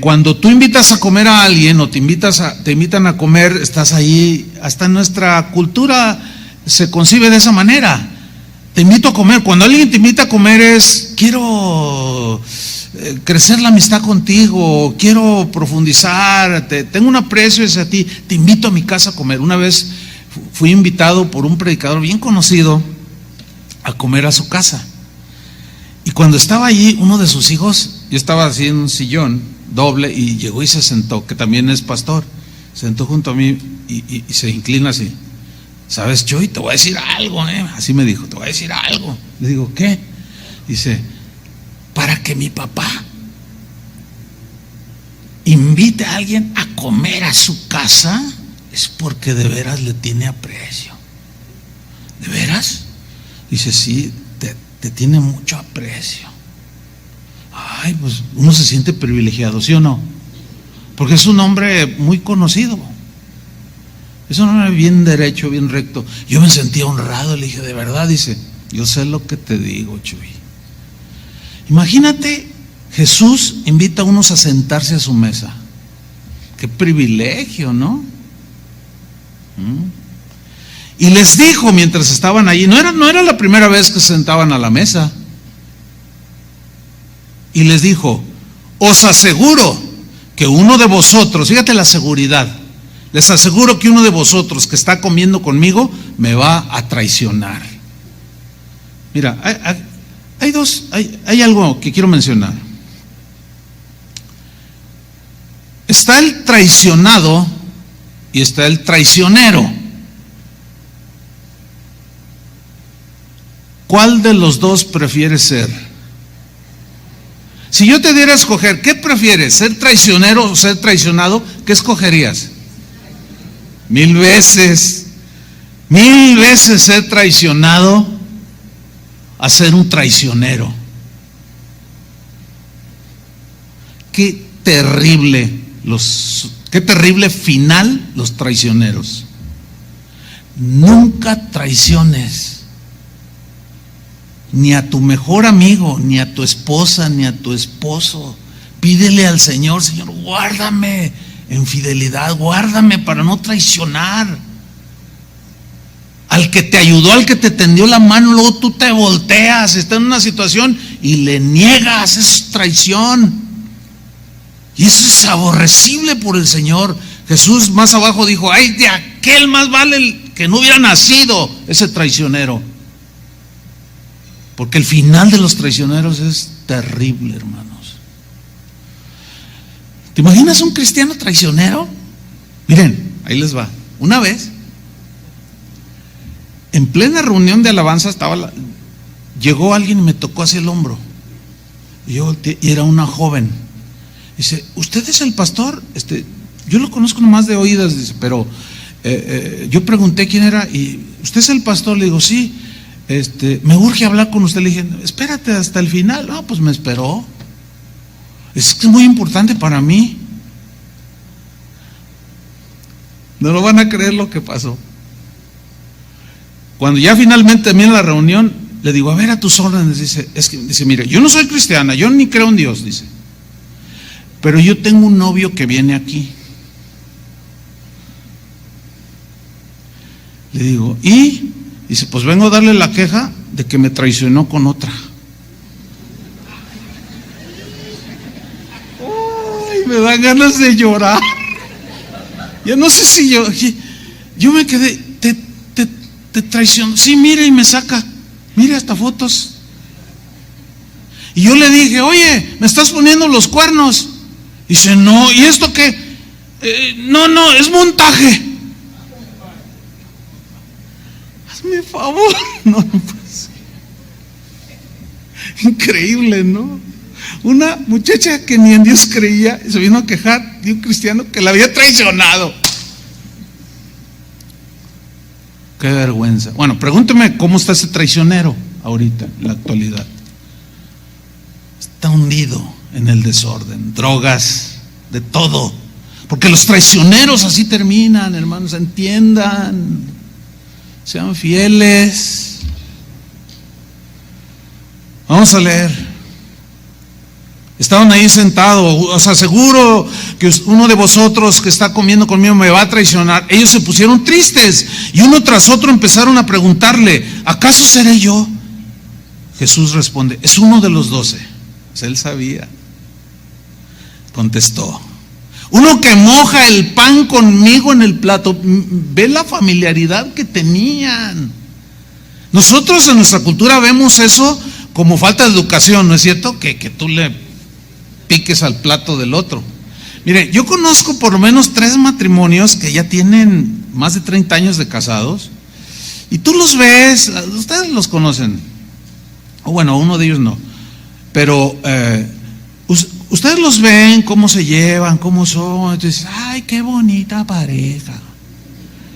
Cuando tú invitas a comer a alguien o te invitan a comer, estás ahí. Hasta en nuestra cultura se concibe de esa manera. Te invito a comer. Cuando alguien te invita a comer es: quiero crecer la amistad contigo, quiero profundizar, tengo un aprecio hacia ti, te invito a mi casa a comer. Una vez fui invitado por un predicador bien conocido a comer a su casa, y cuando estaba allí, uno de sus hijos, yo estaba así en un sillón doble, y llegó y se sentó, que también es pastor, se sentó junto a mí y se inclina así: ¿sabes, Chuy? Te voy a decir algo, así me dijo, te voy a decir algo. Le digo, ¿qué? Dice: para que mi papá invite a alguien a comer a su casa, es porque de veras le tiene aprecio. ¿De veras? Dice, sí, te tiene mucho aprecio. Ay, pues uno se siente privilegiado, ¿sí o no? Porque es un hombre muy conocido. Es un hombre bien derecho, bien recto. Yo me sentía honrado, le dije, ¿de verdad? Dice, yo sé lo que te digo, Chuy. Imagínate, Jesús invita a unos a sentarse a su mesa. Qué privilegio, ¿no? Y les dijo mientras estaban allí, no era la primera vez que se sentaban a la mesa. Y les dijo, os aseguro que uno de vosotros, fíjate la seguridad, les aseguro que uno de vosotros que está comiendo conmigo me va a traicionar. Mira, hay algo que quiero mencionar. Está el traicionado y está el traicionero. ¿Cuál de los dos prefieres ser? Si yo te diera a escoger, ¿qué prefieres? ¿Ser traicionero o ser traicionado? ¿Qué escogerías? 1000 veces. 1000 veces ser traicionado a ser un traicionero. Qué terrible final los traicioneros. Nunca traiciones ni a tu mejor amigo, ni a tu esposa, ni a tu esposo. Pídele al Señor, Señor, guárdame en fidelidad, guárdame para no traicionar. Al que te ayudó, al que te tendió la mano, luego tú te volteas, está en una situación y le niegas, es traición. Y eso es aborrecible por el Señor. Jesús más abajo dijo, ay, de aquel más vale el que no hubiera nacido ese traicionero. Porque el final de los traicioneros es terrible, hermanos. ¿Te imaginas un cristiano traicionero? Miren, ahí les va. Una vez, en plena reunión de alabanza, llegó alguien y me tocó así el hombro. Y era una joven. Dice, ¿usted es el pastor? Yo lo conozco nomás de oídas, dice, pero yo pregunté quién era y ¿usted es el pastor? Le digo, sí. Me urge hablar con usted. Le dije, espérate hasta el final. No, pues me esperó. Es que es muy importante para mí. No lo van a creer lo que pasó. Cuando ya finalmente termina la reunión, le digo, a ver, a tus órdenes. Dice, mire, yo no soy cristiana, yo ni creo en Dios, dice, pero yo tengo un novio que viene aquí. Le digo, ¿y? Dice, pues vengo a darle la queja de que me traicionó con otra. Ay, me dan ganas de llorar. Ya no sé si yo me quedé, te traicionó. Sí, mire, y me saca, mire, hasta fotos. Y yo le dije, oye, me estás poniendo los cuernos. Dice, no, ¿y esto qué? No, es montaje. Hazme favor. No, pues. Increíble, ¿no? Una muchacha que ni en Dios creía se vino a quejar de un cristiano que la había traicionado. Qué vergüenza. Bueno, pregúnteme cómo está ese traicionero ahorita, en la actualidad. Está hundido en el desorden, drogas, de todo. Porque los traicioneros así terminan, hermanos, entiendan, sean fieles. Vamos a leer. Estaban ahí sentados, os aseguro que uno de vosotros que está comiendo conmigo me va a traicionar. Ellos se pusieron tristes y uno tras otro empezaron a preguntarle, ¿acaso seré yo? Jesús responde, es uno de los 12. Pues él sabía. Contestó, uno que moja el pan conmigo en el plato. Ve la familiaridad que tenían. Nosotros en nuestra cultura vemos eso como falta de educación, ¿no es cierto? Que tú le piques al plato del otro. Mire, yo conozco por lo menos 3 matrimonios que ya tienen más de 30 años de casados y tú los ves, ustedes los conocen, o bueno, uno de ellos no. pero ustedes los ven, cómo se llevan, cómo son. Entonces, ay, qué bonita pareja,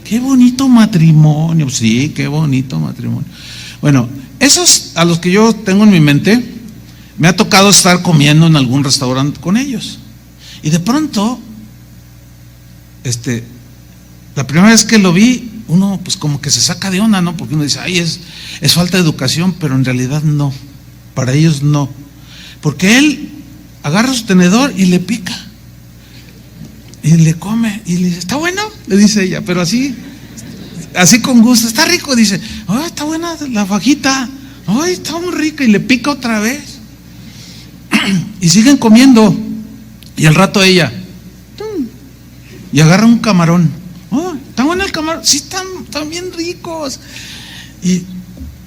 qué bonito matrimonio. Sí, qué bonito matrimonio. Bueno, esos a los que yo tengo en mi mente, me ha tocado estar comiendo en algún restaurante con ellos. Y de pronto, la primera vez que lo vi, uno pues como que se saca de onda, ¿no? Porque uno dice, ay, es falta de educación, pero en realidad no. Para ellos no. Porque él agarra su tenedor y le pica. Y le come. Y le dice, ¿está bueno? Le dice ella, pero así con gusto. Está rico, dice, ay, está buena la fajita. Ay, está muy rica. Y le pica otra vez. Y siguen comiendo. Y al rato ella, y agarra un camarón. Oh, ¿está bueno el camarón? Sí, están bien ricos. Y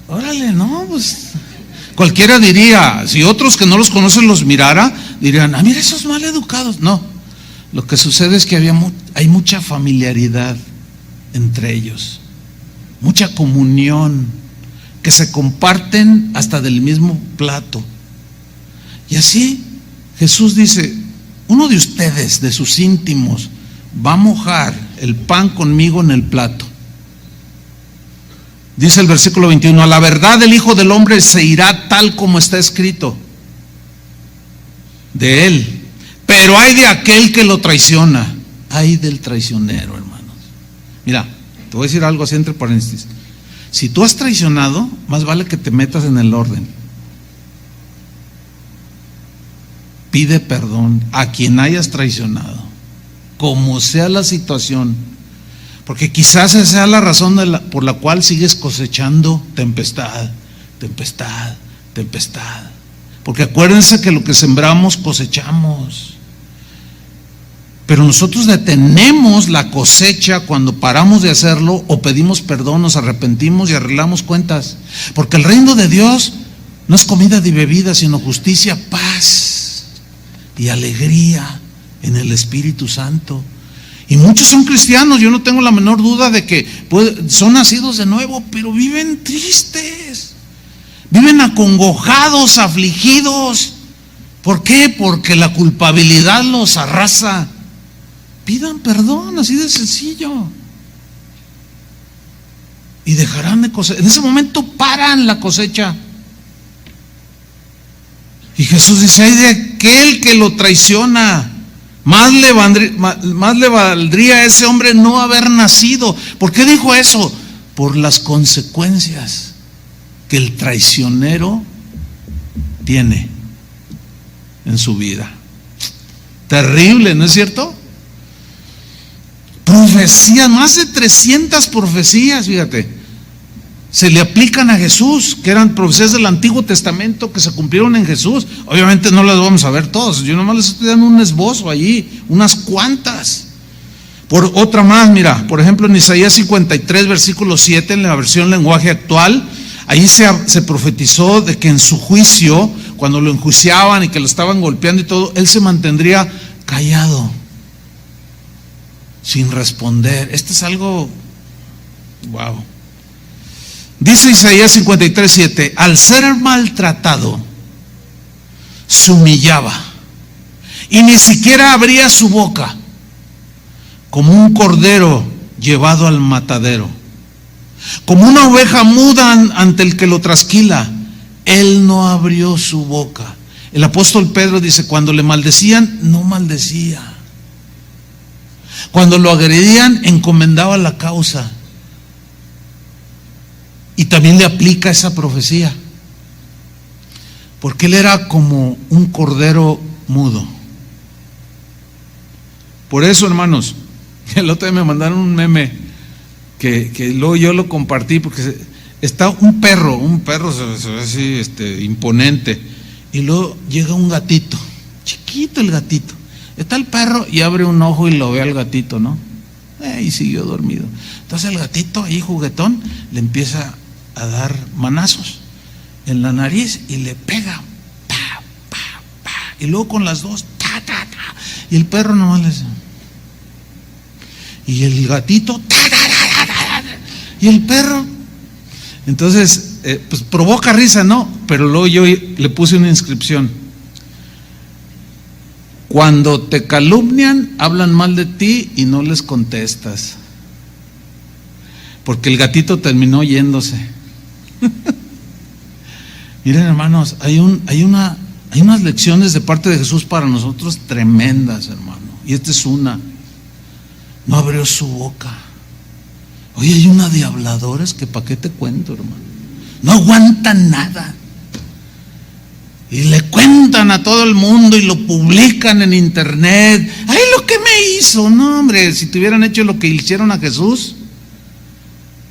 órale, no, pues cualquiera diría, si otros que no los conocen los mirara, dirían, mira esos mal educados. No, lo que sucede es que hay mucha familiaridad entre ellos, mucha comunión, que se comparten hasta del mismo plato. Y así Jesús dice, uno de ustedes, de sus íntimos, va a mojar el pan conmigo en el plato. Dice el versículo 21, a la verdad el Hijo del Hombre se irá tal como está escrito de él, pero hay de aquel que lo traiciona, hay del traicionero, hermanos. Mira, te voy a decir algo así entre paréntesis. Si tú has traicionado, más vale que te metas en el orden. Pide perdón a quien hayas traicionado, como sea la situación, porque quizás esa sea la razón por la cual sigues cosechando tempestad, porque acuérdense que lo que sembramos cosechamos. Pero nosotros detenemos la cosecha cuando paramos de hacerlo o pedimos perdón, nos arrepentimos y arreglamos cuentas, porque el reino de Dios no es comida ni bebida, sino justicia, paz y alegría en el Espíritu Santo. Y muchos son cristianos, yo no tengo la menor duda de que son nacidos de nuevo, pero viven tristes, viven acongojados, afligidos. ¿Por qué? Porque la culpabilidad los arrasa. Pidan perdón, así de sencillo, y dejarán de cosechar. En ese momento paran la cosecha. Y Jesús dice, ay de aquel que lo traiciona, más le valdría a ese hombre no haber nacido. ¿Por qué dijo eso? Por las consecuencias que el traicionero tiene en su vida. Terrible, ¿no es cierto? Profecías, más de 300 profecías, fíjate, se le aplican a Jesús, que eran profecías del Antiguo Testamento que se cumplieron en Jesús. Obviamente no las vamos a ver todas, yo nomás les estoy dando un esbozo allí, unas cuantas. Por otra más, mira, por ejemplo en Isaías 53, versículo 7, en la versión lenguaje actual, ahí se profetizó de que en su juicio, cuando lo enjuiciaban y que lo estaban golpeando y todo, él se mantendría callado, sin responder. Esto es algo, wow. Dice Isaías 53:7, al ser maltratado, se humillaba y ni siquiera abría su boca, como un cordero llevado al matadero, como una oveja muda ante el que lo trasquila, él no abrió su boca. El apóstol Pedro dice, cuando le maldecían, no maldecía. Cuando lo agredían, encomendaba la causa. Y también le aplica esa profecía, porque él era como un cordero mudo. Por eso, hermanos, el otro día me mandaron un meme que luego yo lo compartí, porque está un perro se ve así, imponente, y luego llega un gatito, chiquito el gatito. Está el perro y abre un ojo y lo ve al gatito, ¿no? Y siguió dormido. Entonces el gatito ahí juguetón le empieza a dar manazos en la nariz y le pega, pa, pa, pa, y luego con las dos, ta, ta, ta, y el perro nomás le hace, y el gatito, ta, ta, ta, ta, ta, y el perro Entonces, pues provoca risa, ¿no? Pero luego yo le puse una inscripción: cuando te calumnian, hablan mal de ti y no les contestas. Porque el gatito terminó yéndose. Miren, hermanos, hay unas lecciones de parte de Jesús para nosotros tremendas, hermano. Y esta es una. No abrió su boca. Oye, hay una de habladores que para qué te cuento, hermano. No aguantan nada. Y le cuentan a todo el mundo y lo publican en internet. ¡Ay, lo que me hizo! No, hombre, si te hubieran hecho lo que hicieron a Jesús.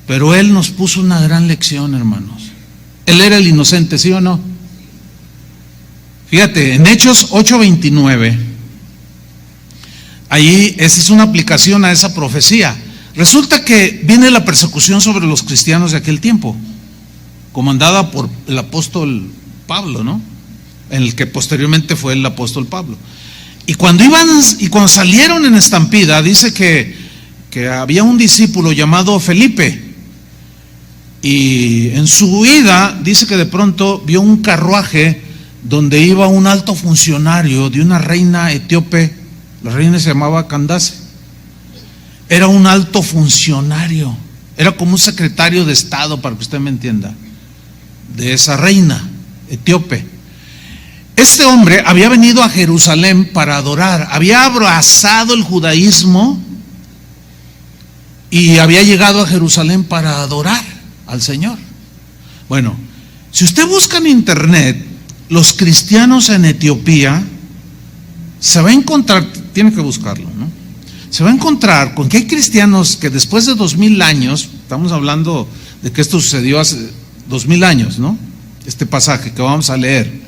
Pero Él nos puso una gran lección, hermanos. Él era el inocente, ¿sí o no? Fíjate, en Hechos 8:29, ahí esa es una aplicación a esa profecía. Resulta que viene la persecución sobre los cristianos de aquel tiempo, comandada por el apóstol Pablo, ¿no? En el que posteriormente fue el apóstol Pablo. Y cuando salieron en estampida, dice que había un discípulo llamado Felipe. Y en su huida dice que de pronto vio un carruaje donde iba un alto funcionario de una reina etíope. La reina se llamaba Candace. Era un alto funcionario, era como un secretario de Estado, para que usted me entienda, de esa reina etíope. Este hombre había venido a Jerusalén para adorar, había abrazado el judaísmo y había llegado a Jerusalén para adorar al Señor. Bueno, si usted busca en internet los cristianos en Etiopía, se va a encontrar, tiene que buscarlo, ¿no? Se va a encontrar con que hay cristianos que después de 2000 años, estamos hablando de que esto sucedió hace 2000 años, ¿no? Este pasaje que vamos a leer,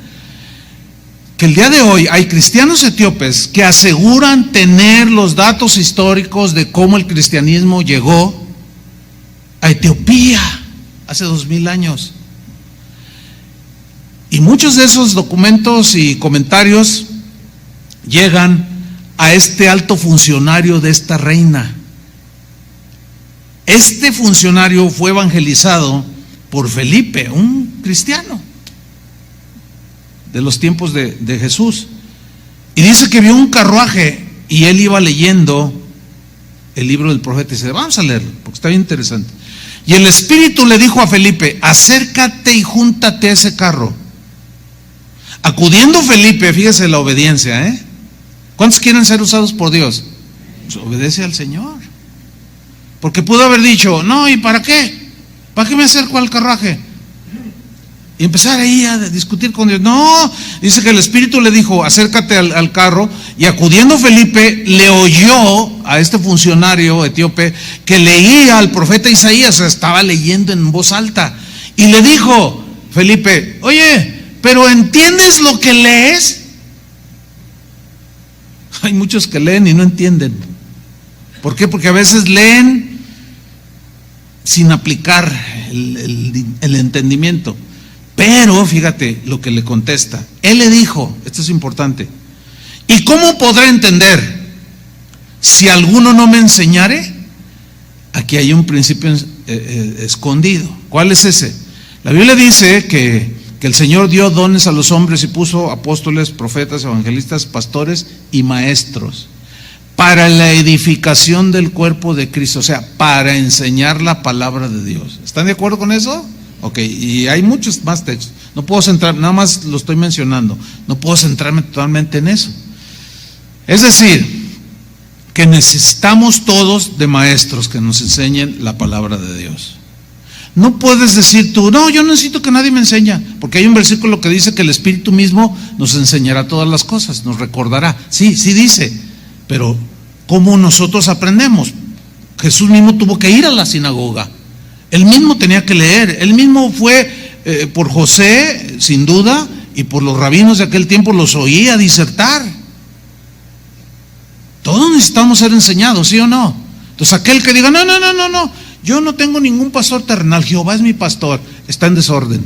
que el día de hoy hay cristianos etíopes que aseguran tener los datos históricos de cómo el cristianismo llegó a Etiopía hace 2000 años. Y muchos de esos documentos y comentarios llegan a este alto funcionario de esta reina. Este funcionario fue evangelizado por Felipe, un cristiano de los tiempos de Jesús. Y dice que vio un carruaje y él iba leyendo el libro del profeta. Y dice, vamos a leerlo, porque está bien interesante. Y el Espíritu le dijo a Felipe, acércate y júntate a ese carro. Acudiendo Felipe, fíjese la obediencia, ¿eh? ¿Cuántos quieren ser usados por Dios? Pues obedece al Señor. Porque pudo haber dicho, no, ¿y para qué? ¿Para qué me acerco al carruaje? Y empezar ahí a discutir con Dios. No, dice que el Espíritu le dijo, acércate al carro. Y acudiendo Felipe, le oyó a este funcionario etíope que leía al profeta Isaías, estaba leyendo en voz alta. Y le dijo, Felipe, oye, ¿pero entiendes lo que lees? Hay muchos que leen y no entienden. ¿Por qué? Porque a veces leen sin aplicar el entendimiento. Pero fíjate lo que le contesta. Él le dijo, esto es importante, ¿y cómo podré entender si alguno no me enseñare? Aquí hay un principio escondido. ¿Cuál es ese? La Biblia dice que el Señor dio dones a los hombres y puso apóstoles, profetas, evangelistas, pastores y maestros para la edificación del cuerpo de Cristo, o sea, para enseñar la palabra de Dios. ¿Están de acuerdo con eso? Ok, y hay muchos más textos. No puedo centrar, nada más lo estoy mencionando, no puedo centrarme totalmente en eso. Es decir, que necesitamos todos de maestros que nos enseñen la palabra de Dios. No puedes decir tú, no, yo no necesito que nadie me enseñe, porque hay un versículo que dice que el Espíritu mismo nos enseñará todas las cosas, nos recordará. Sí, sí dice, pero ¿cómo nosotros aprendemos? Jesús mismo tuvo que ir a la sinagoga, él mismo tenía que leer, él mismo fue por José, sin duda, y por los rabinos de aquel tiempo los oía disertar. Todos necesitamos ser enseñados, ¿sí o no? Entonces aquel que diga, no, yo no tengo ningún pastor terrenal, Jehová es mi pastor, está en desorden.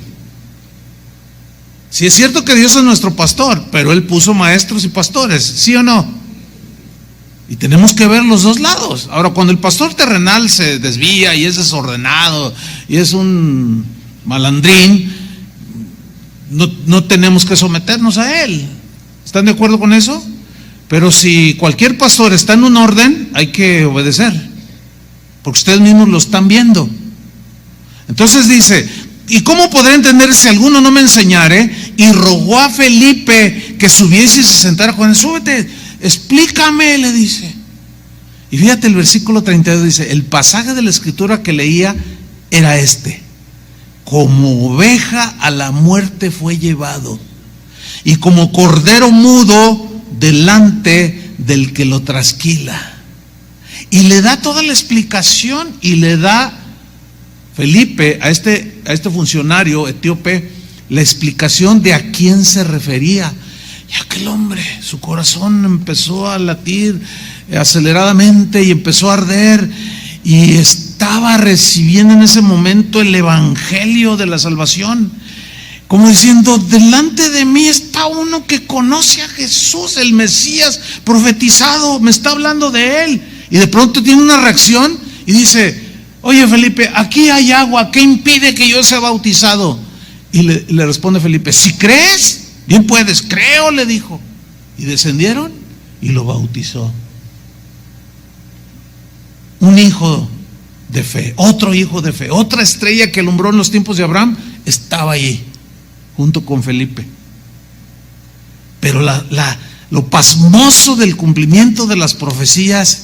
Sí es cierto que Dios es nuestro pastor, pero Él puso maestros y pastores, ¿sí o no? Y tenemos que ver los dos lados. Ahora, cuando el pastor terrenal se desvía y es desordenado y es un malandrín, no tenemos que someternos a él. ¿Están de acuerdo con eso? Pero si cualquier pastor está en un orden, hay que obedecer, porque ustedes mismos lo están viendo. Entonces dice: ¿y cómo podré entender si alguno no me enseñare? Y rogó a Felipe que subiese y se sentara con él. Súbete, explícame, le dice. Y fíjate el versículo 32, dice: el pasaje de la escritura que leía era este: como oveja a la muerte fue llevado, y como cordero mudo delante del que lo trasquila. Y le da toda la explicación, y le da Felipe a este funcionario etíope la explicación de a quién se refería. Y aquel hombre, su corazón empezó a latir aceleradamente y empezó a arder, y estaba recibiendo en ese momento el evangelio de la salvación, como diciendo: delante de mí está uno que conoce a Jesús, el Mesías profetizado, me está hablando de él. Y de pronto tiene una reacción y dice: oye Felipe, aquí hay agua, ¿qué impide que yo sea bautizado? Y le responde Felipe: si crees, bien puedes. Creo, le dijo. Y descendieron y lo bautizó. Un hijo de fe, otro hijo de fe, otra estrella que alumbró en los tiempos de Abraham estaba allí junto con Felipe. Pero lo pasmoso del cumplimiento de las profecías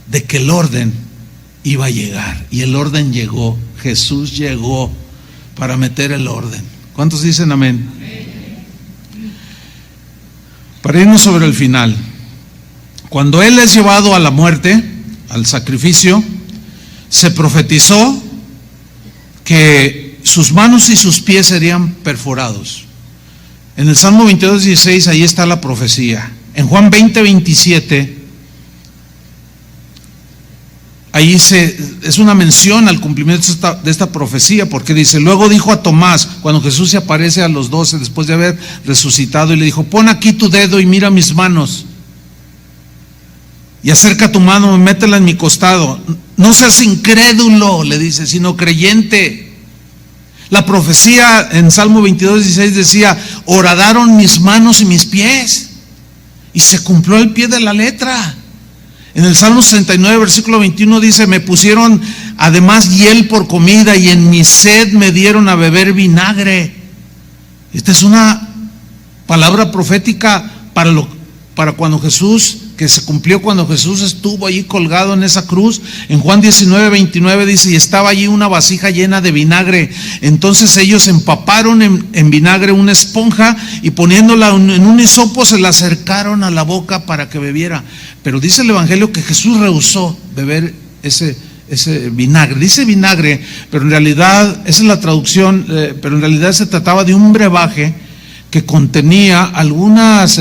de que el orden iba a llegar, y el orden llegó. Jesús llegó para meter el orden. ¿Cuántos dicen amén? Para irnos sobre el final, cuando él es llevado a la muerte, al sacrificio, se profetizó que sus manos y sus pies serían perforados. En el Salmo 22:16 ahí está la profecía. En Juan 20:27 ahí es una mención al cumplimiento de esta profecía, porque dice: luego dijo a Tomás, cuando Jesús se aparece a los 12 después de haber resucitado, y le dijo: pon aquí tu dedo y mira mis manos, y acerca tu mano y métela en mi costado. No seas incrédulo, le dice, sino creyente. La profecía en Salmo 22:16 decía: horadaron mis manos y mis pies, y se cumplió al pie de la letra. En el Salmo 69, versículo 21 dice: me pusieron además hiel por comida, y en mi sed me dieron a beber vinagre. Esta es una palabra profética para cuando Jesús, que se cumplió cuando Jesús estuvo allí colgado en esa cruz. En Juan 19:29 dice: y estaba allí una vasija llena de vinagre. Entonces ellos empaparon en vinagre una esponja, y poniéndola en un hisopo se la acercaron a la boca para que bebiera. Pero dice el evangelio que Jesús rehusó beber ese vinagre. Dice vinagre, pero en realidad, esa es la traducción, pero en realidad se trataba de un brebaje que contenía algunos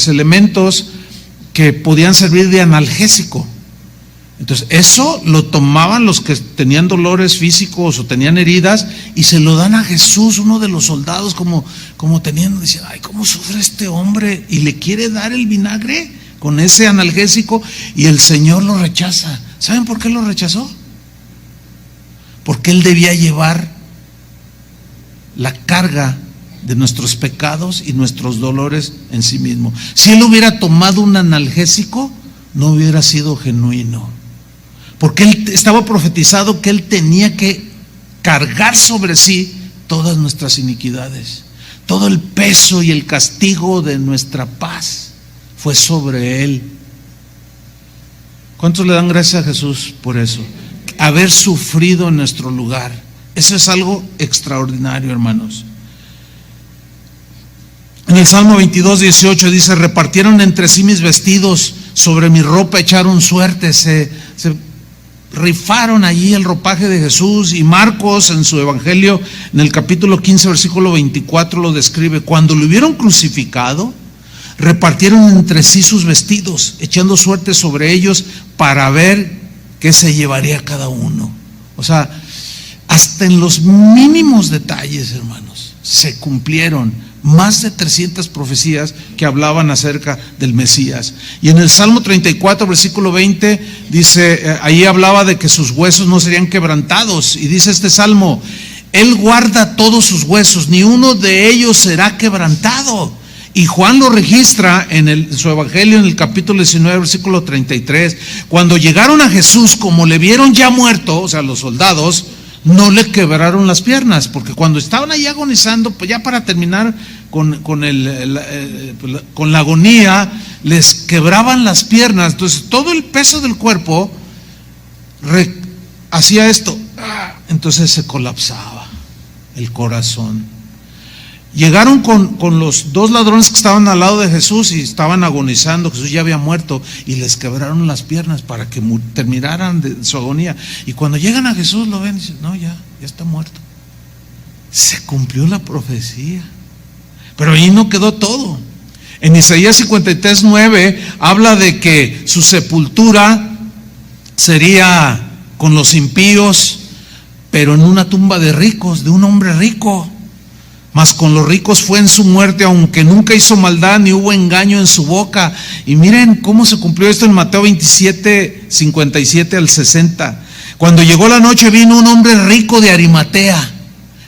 elementos que podían servir de analgésico. Entonces eso lo tomaban los que tenían dolores físicos o tenían heridas, y se lo dan a Jesús. Uno de los soldados como teniendo, dice: ay, ¿cómo sufre este hombre? Y le quiere dar el vinagre con ese analgésico, y el Señor lo rechaza. ¿Saben por qué lo rechazó? Porque Él debía llevar la carga de nuestros pecados y nuestros dolores en sí mismo. Si Él hubiera tomado un analgésico, no hubiera sido genuino, porque Él estaba profetizado que Él tenía que cargar sobre sí todas nuestras iniquidades. Todo el peso y el castigo de nuestra paz fue sobre Él. ¿Cuántos le dan gracias a Jesús por eso? Haber sufrido en nuestro lugar. Eso es algo extraordinario, hermanos. En el Salmo 22:18 dice: repartieron entre sí mis vestidos, sobre mi ropa echaron suerte. Se rifaron allí el ropaje de Jesús. Y Marcos, en su evangelio, en el capítulo 15 versículo 24, lo describe: cuando lo hubieron crucificado, repartieron entre sí sus vestidos, echando suerte sobre ellos para ver qué se llevaría cada uno. O sea, hasta en los mínimos detalles, hermanos, se cumplieron más de 300 profecías que hablaban acerca del Mesías. Y en el Salmo 34, versículo 20, dice, ahí hablaba de que sus huesos no serían quebrantados. Y dice este Salmo: Él guarda todos sus huesos, ni uno de ellos será quebrantado. Y Juan lo registra en su evangelio, en el capítulo 19, versículo 33. Cuando llegaron a Jesús, como le vieron ya muerto, o sea, los soldados, no le quebraron las piernas, porque cuando estaban ahí agonizando, pues ya para terminar con la agonía, les quebraban las piernas. Entonces todo el peso del cuerpo hacía esto, entonces se colapsaba el corazón. Llegaron con los dos ladrones que estaban al lado de Jesús y estaban agonizando. Jesús ya había muerto y les quebraron las piernas para que terminaran de su agonía. Y cuando llegan a Jesús lo ven y dicen: no, ya está muerto. Se cumplió la profecía. Pero ahí no quedó todo. En Isaías 53:9 habla de que su sepultura sería con los impíos, pero en una tumba de ricos, de un hombre rico. Mas con los ricos fue en su muerte, aunque nunca hizo maldad ni hubo engaño en su boca. Y miren cómo se cumplió esto en Mateo 27, 57 al 60. Cuando llegó la noche, vino un hombre rico de Arimatea,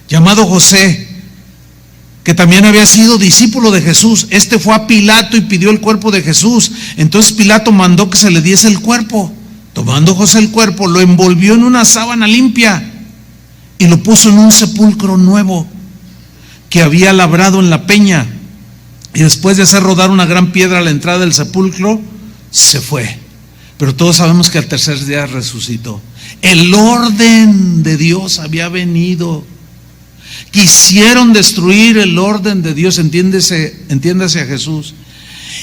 llamado José, que también había sido discípulo de Jesús. Este fue a Pilato y pidió el cuerpo de Jesús. Entonces Pilato mandó que se le diese el cuerpo. Tomando José el cuerpo, lo envolvió en una sábana limpia y lo puso en un sepulcro nuevo que había labrado en la peña, y después de hacer rodar una gran piedra a la entrada del sepulcro, se fue. Pero todos sabemos que al tercer día resucitó. El orden de Dios había venido. Quisieron destruir el orden de Dios, entiéndase a Jesús.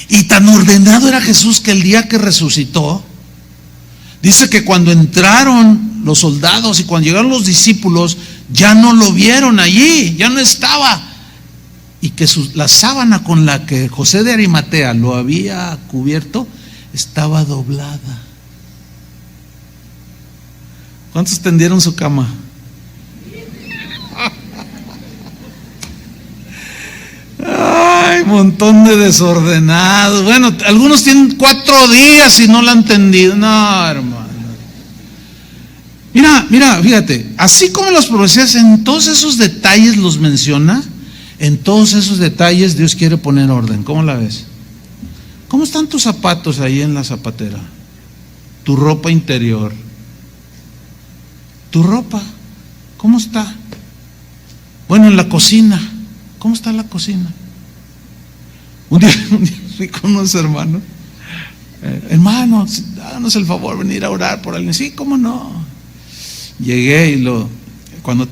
Y tan ordenado era Jesús que el día que resucitó, dice que cuando entraron los soldados y cuando llegaron los discípulos, ya no lo vieron allí, ya no estaba. Y que la sábana con la que José de Arimatea lo había cubierto estaba doblada. ¿Cuántos tendieron su cama? Ay, montón de desordenados. Bueno, algunos tienen 4 días y no la han tendido. No, hermano. Mira, fíjate, así como las profecías en todos esos detalles los menciona, en todos esos detalles Dios quiere poner orden. ¿Cómo la ves? ¿Cómo están tus zapatos ahí en la zapatera? Tu ropa interior. Tu ropa, ¿cómo está? Bueno, en la cocina, ¿cómo está la cocina? Un día fui con unos hermanos. Hermano, háganos el favor de venir a orar por alguien. Sí, ¿cómo no? Llegué y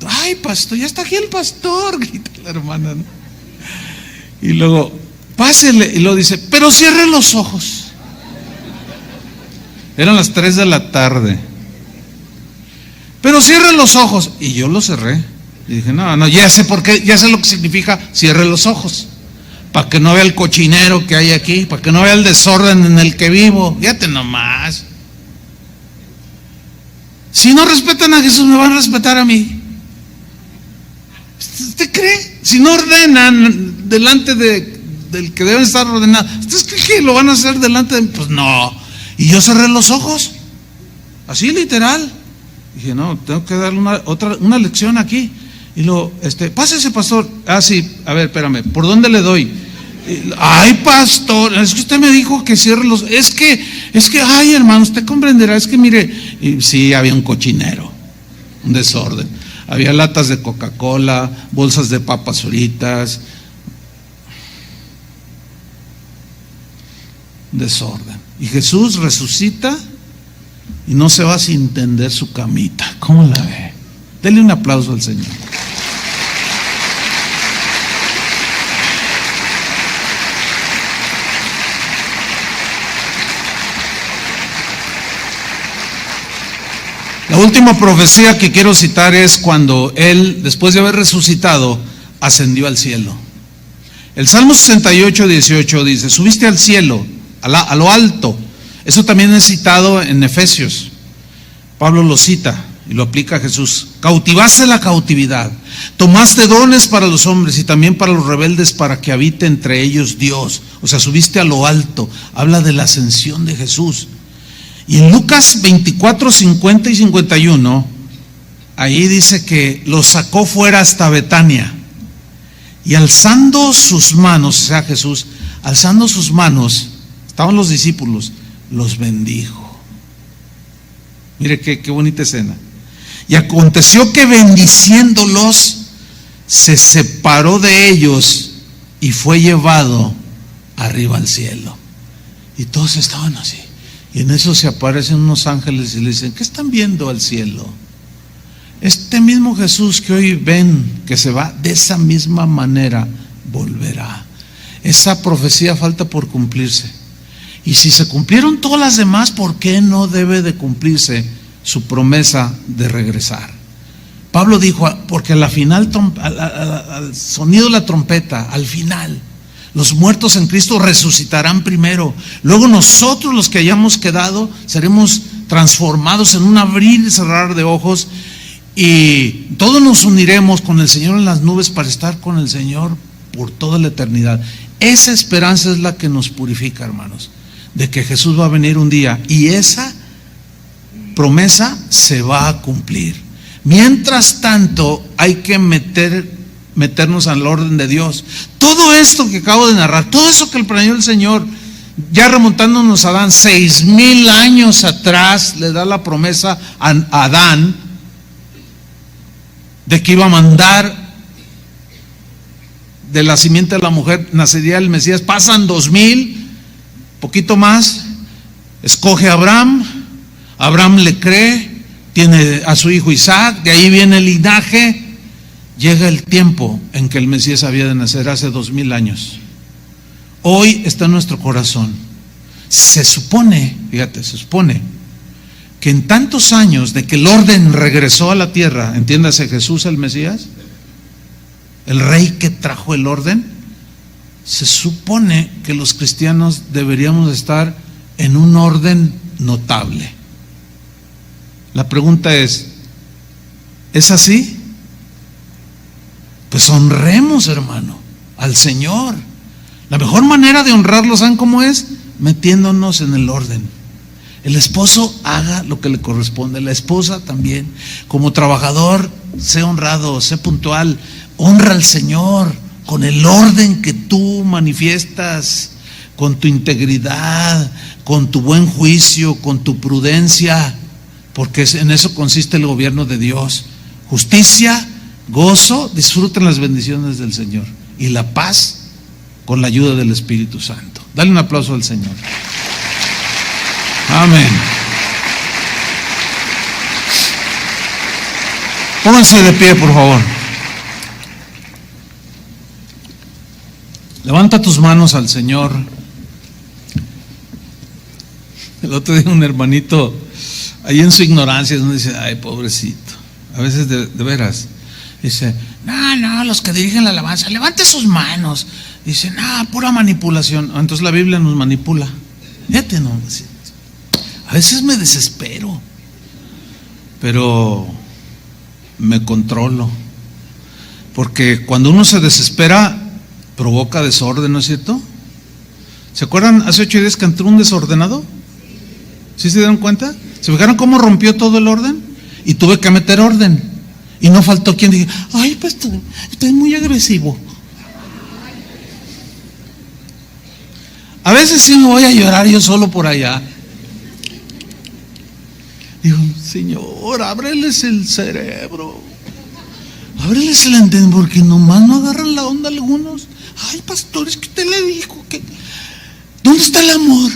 ay, pastor, ya está aquí el pastor, grita la hermana, ¿no? Y luego, pásele, y luego dice: pero cierre los ojos. Eran las 3 de la tarde. Pero cierre los ojos. Y yo los cerré. Y dije: no, ya sé por qué, ya sé lo que significa cierre los ojos. Para que no vea el cochinero que hay aquí, para que no vea el desorden en el que vivo. Fíjate nomás. Si no respetan a Jesús, me van a respetar a mí. ¿Usted cree? Si no ordenan delante del que deben estar ordenados, ¿ustedes creen que lo van a hacer delante de mí? Pues no. Y yo cerré los ojos, así literal. Dije: no, tengo que darle una lección aquí. Y luego, pásese, pastor. Ah, sí, a ver, espérame, ¿por dónde le doy? Ay, pastor, es que usted me dijo que cierre los... Es que, ay, hermano, usted comprenderá, es que mire, y sí, había un cochinero, un desorden. Había latas de Coca-Cola, bolsas de papas fritas, desorden. Y Jesús resucita y no se va sin tender su camita. ¿Cómo la ve? Dele un aplauso al Señor. La última profecía que quiero citar es cuando Él, después de haber resucitado, ascendió al cielo. El Salmo 68, 18 dice: subiste al cielo, a lo alto. Eso también es citado en Efesios. Pablo lo cita. y lo aplica Jesús. Cautivaste la cautividad, tomaste dones para los hombres y también para los rebeldes para que habite entre ellos Dios. O sea, subiste a lo alto. Habla de la ascensión de Jesús. Y en Lucas 24, 50 y 51, ahí dice que los sacó fuera hasta Betania. Y alzando sus manos, o sea Jesús, alzando sus manos, estaban los discípulos, los bendijo. Mire qué bonita escena. Y aconteció que bendiciéndolos, se separó de ellos y fue llevado arriba al cielo. Y todos estaban así. Y en eso se aparecen unos ángeles y le dicen: ¿qué están viendo al cielo? Este mismo Jesús que hoy ven que se va, de esa misma manera volverá. Esa profecía falta por cumplirse. Y si se cumplieron todas las demás, ¿por qué no debe de cumplirse su promesa de regresar? Pablo dijo, porque a la final, al sonido de la trompeta, al final, los muertos en Cristo resucitarán primero. Luego nosotros, los que hayamos quedado, seremos transformados en un abrir y cerrar de ojos, y todos nos uniremos con el Señor en las nubes para estar con el Señor por toda la eternidad. Esa esperanza es la que nos purifica, hermanos, de que Jesús va a venir un día, y esa promesa se va a cumplir. Mientras tanto, hay que meternos al orden de Dios. Todo esto que acabo de narrar, todo eso que planeó el Señor, ya remontándonos a Adán, 6,000 años atrás, le da la promesa a Adán de que iba a mandar de la simiente de la mujer, nacería el Mesías. Pasan 2,000, poquito más, escoge a Abraham. Abraham le cree, tiene a su hijo Isaac, de ahí viene el linaje. Llega el tiempo en que el Mesías había de nacer, hace 2,000 años. Hoy está en nuestro corazón. Se supone, fíjate, se supone que en tantos años de que el orden regresó a la tierra, entiéndase, Jesús el Mesías, el rey que trajo el orden, se supone que los cristianos deberíamos estar en un orden notable. La pregunta es así? Pues honremos, hermano, al Señor. La mejor manera de honrarlo, ¿saben cómo es? Metiéndonos en el orden. El esposo haga lo que le corresponde, la esposa también. Como trabajador, sé honrado, sé puntual, honra al Señor con el orden que tú manifiestas, con tu integridad, con tu buen juicio, con tu prudencia, porque en eso consiste el gobierno de Dios. Justicia, gozo, disfruten las bendiciones del Señor, y la paz con la ayuda del Espíritu Santo. Dale un aplauso al Señor. Amén. Pónganse de pie, por favor. Levanta tus manos al Señor. El otro día un hermanito, ahí en su ignorancia, uno dice: ay, pobrecito. A veces de veras dice: no, los que dirigen la alabanza, levante sus manos. Dice: no, pura manipulación. Entonces la Biblia nos manipula. Fíjate, no. A veces me desespero, pero me controlo, porque cuando uno se desespera provoca desorden, ¿no es cierto? ¿Se acuerdan hace 8 días que entró un desordenado? ¿Sí se dieron cuenta? ¿Se fijaron cómo rompió todo el orden? Y tuve que meter orden, y no faltó quien diga: ay, pastor, usted es muy agresivo. A veces sí me voy a llorar yo solo por allá. Digo: Señor, ábreles el cerebro, ábreles el entendimiento, porque nomás no agarran la onda algunos. Ay, pastor, es que usted le dijo que... ¿Dónde está el amor?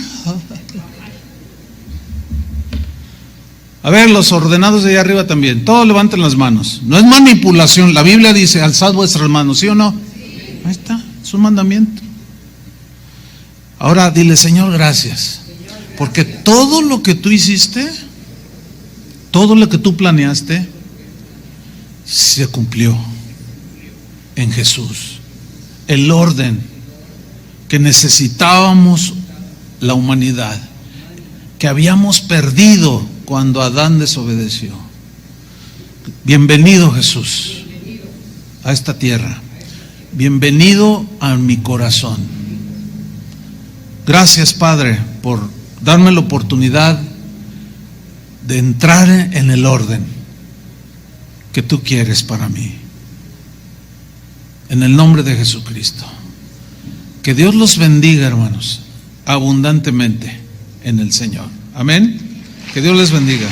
A ver, los ordenados de allá arriba también, todos levanten las manos. No es manipulación, la Biblia dice: alzad vuestras manos, ¿sí o no? Sí. Ahí está, es un mandamiento. Ahora dile: Señor, gracias, porque todo lo que tú hiciste, todo lo que tú planeaste, se cumplió en Jesús. El orden que necesitábamos la humanidad, que habíamos perdido cuando Adán desobedeció, Bienvenido, Jesús, a esta tierra. Bienvenido a mi corazón. Gracias, Padre, por darme la oportunidad de entrar en el orden que tú quieres para mí. En el nombre de Jesucristo. Que Dios los bendiga, hermanos, abundantemente en el Señor. Amén. Que Dios les bendiga.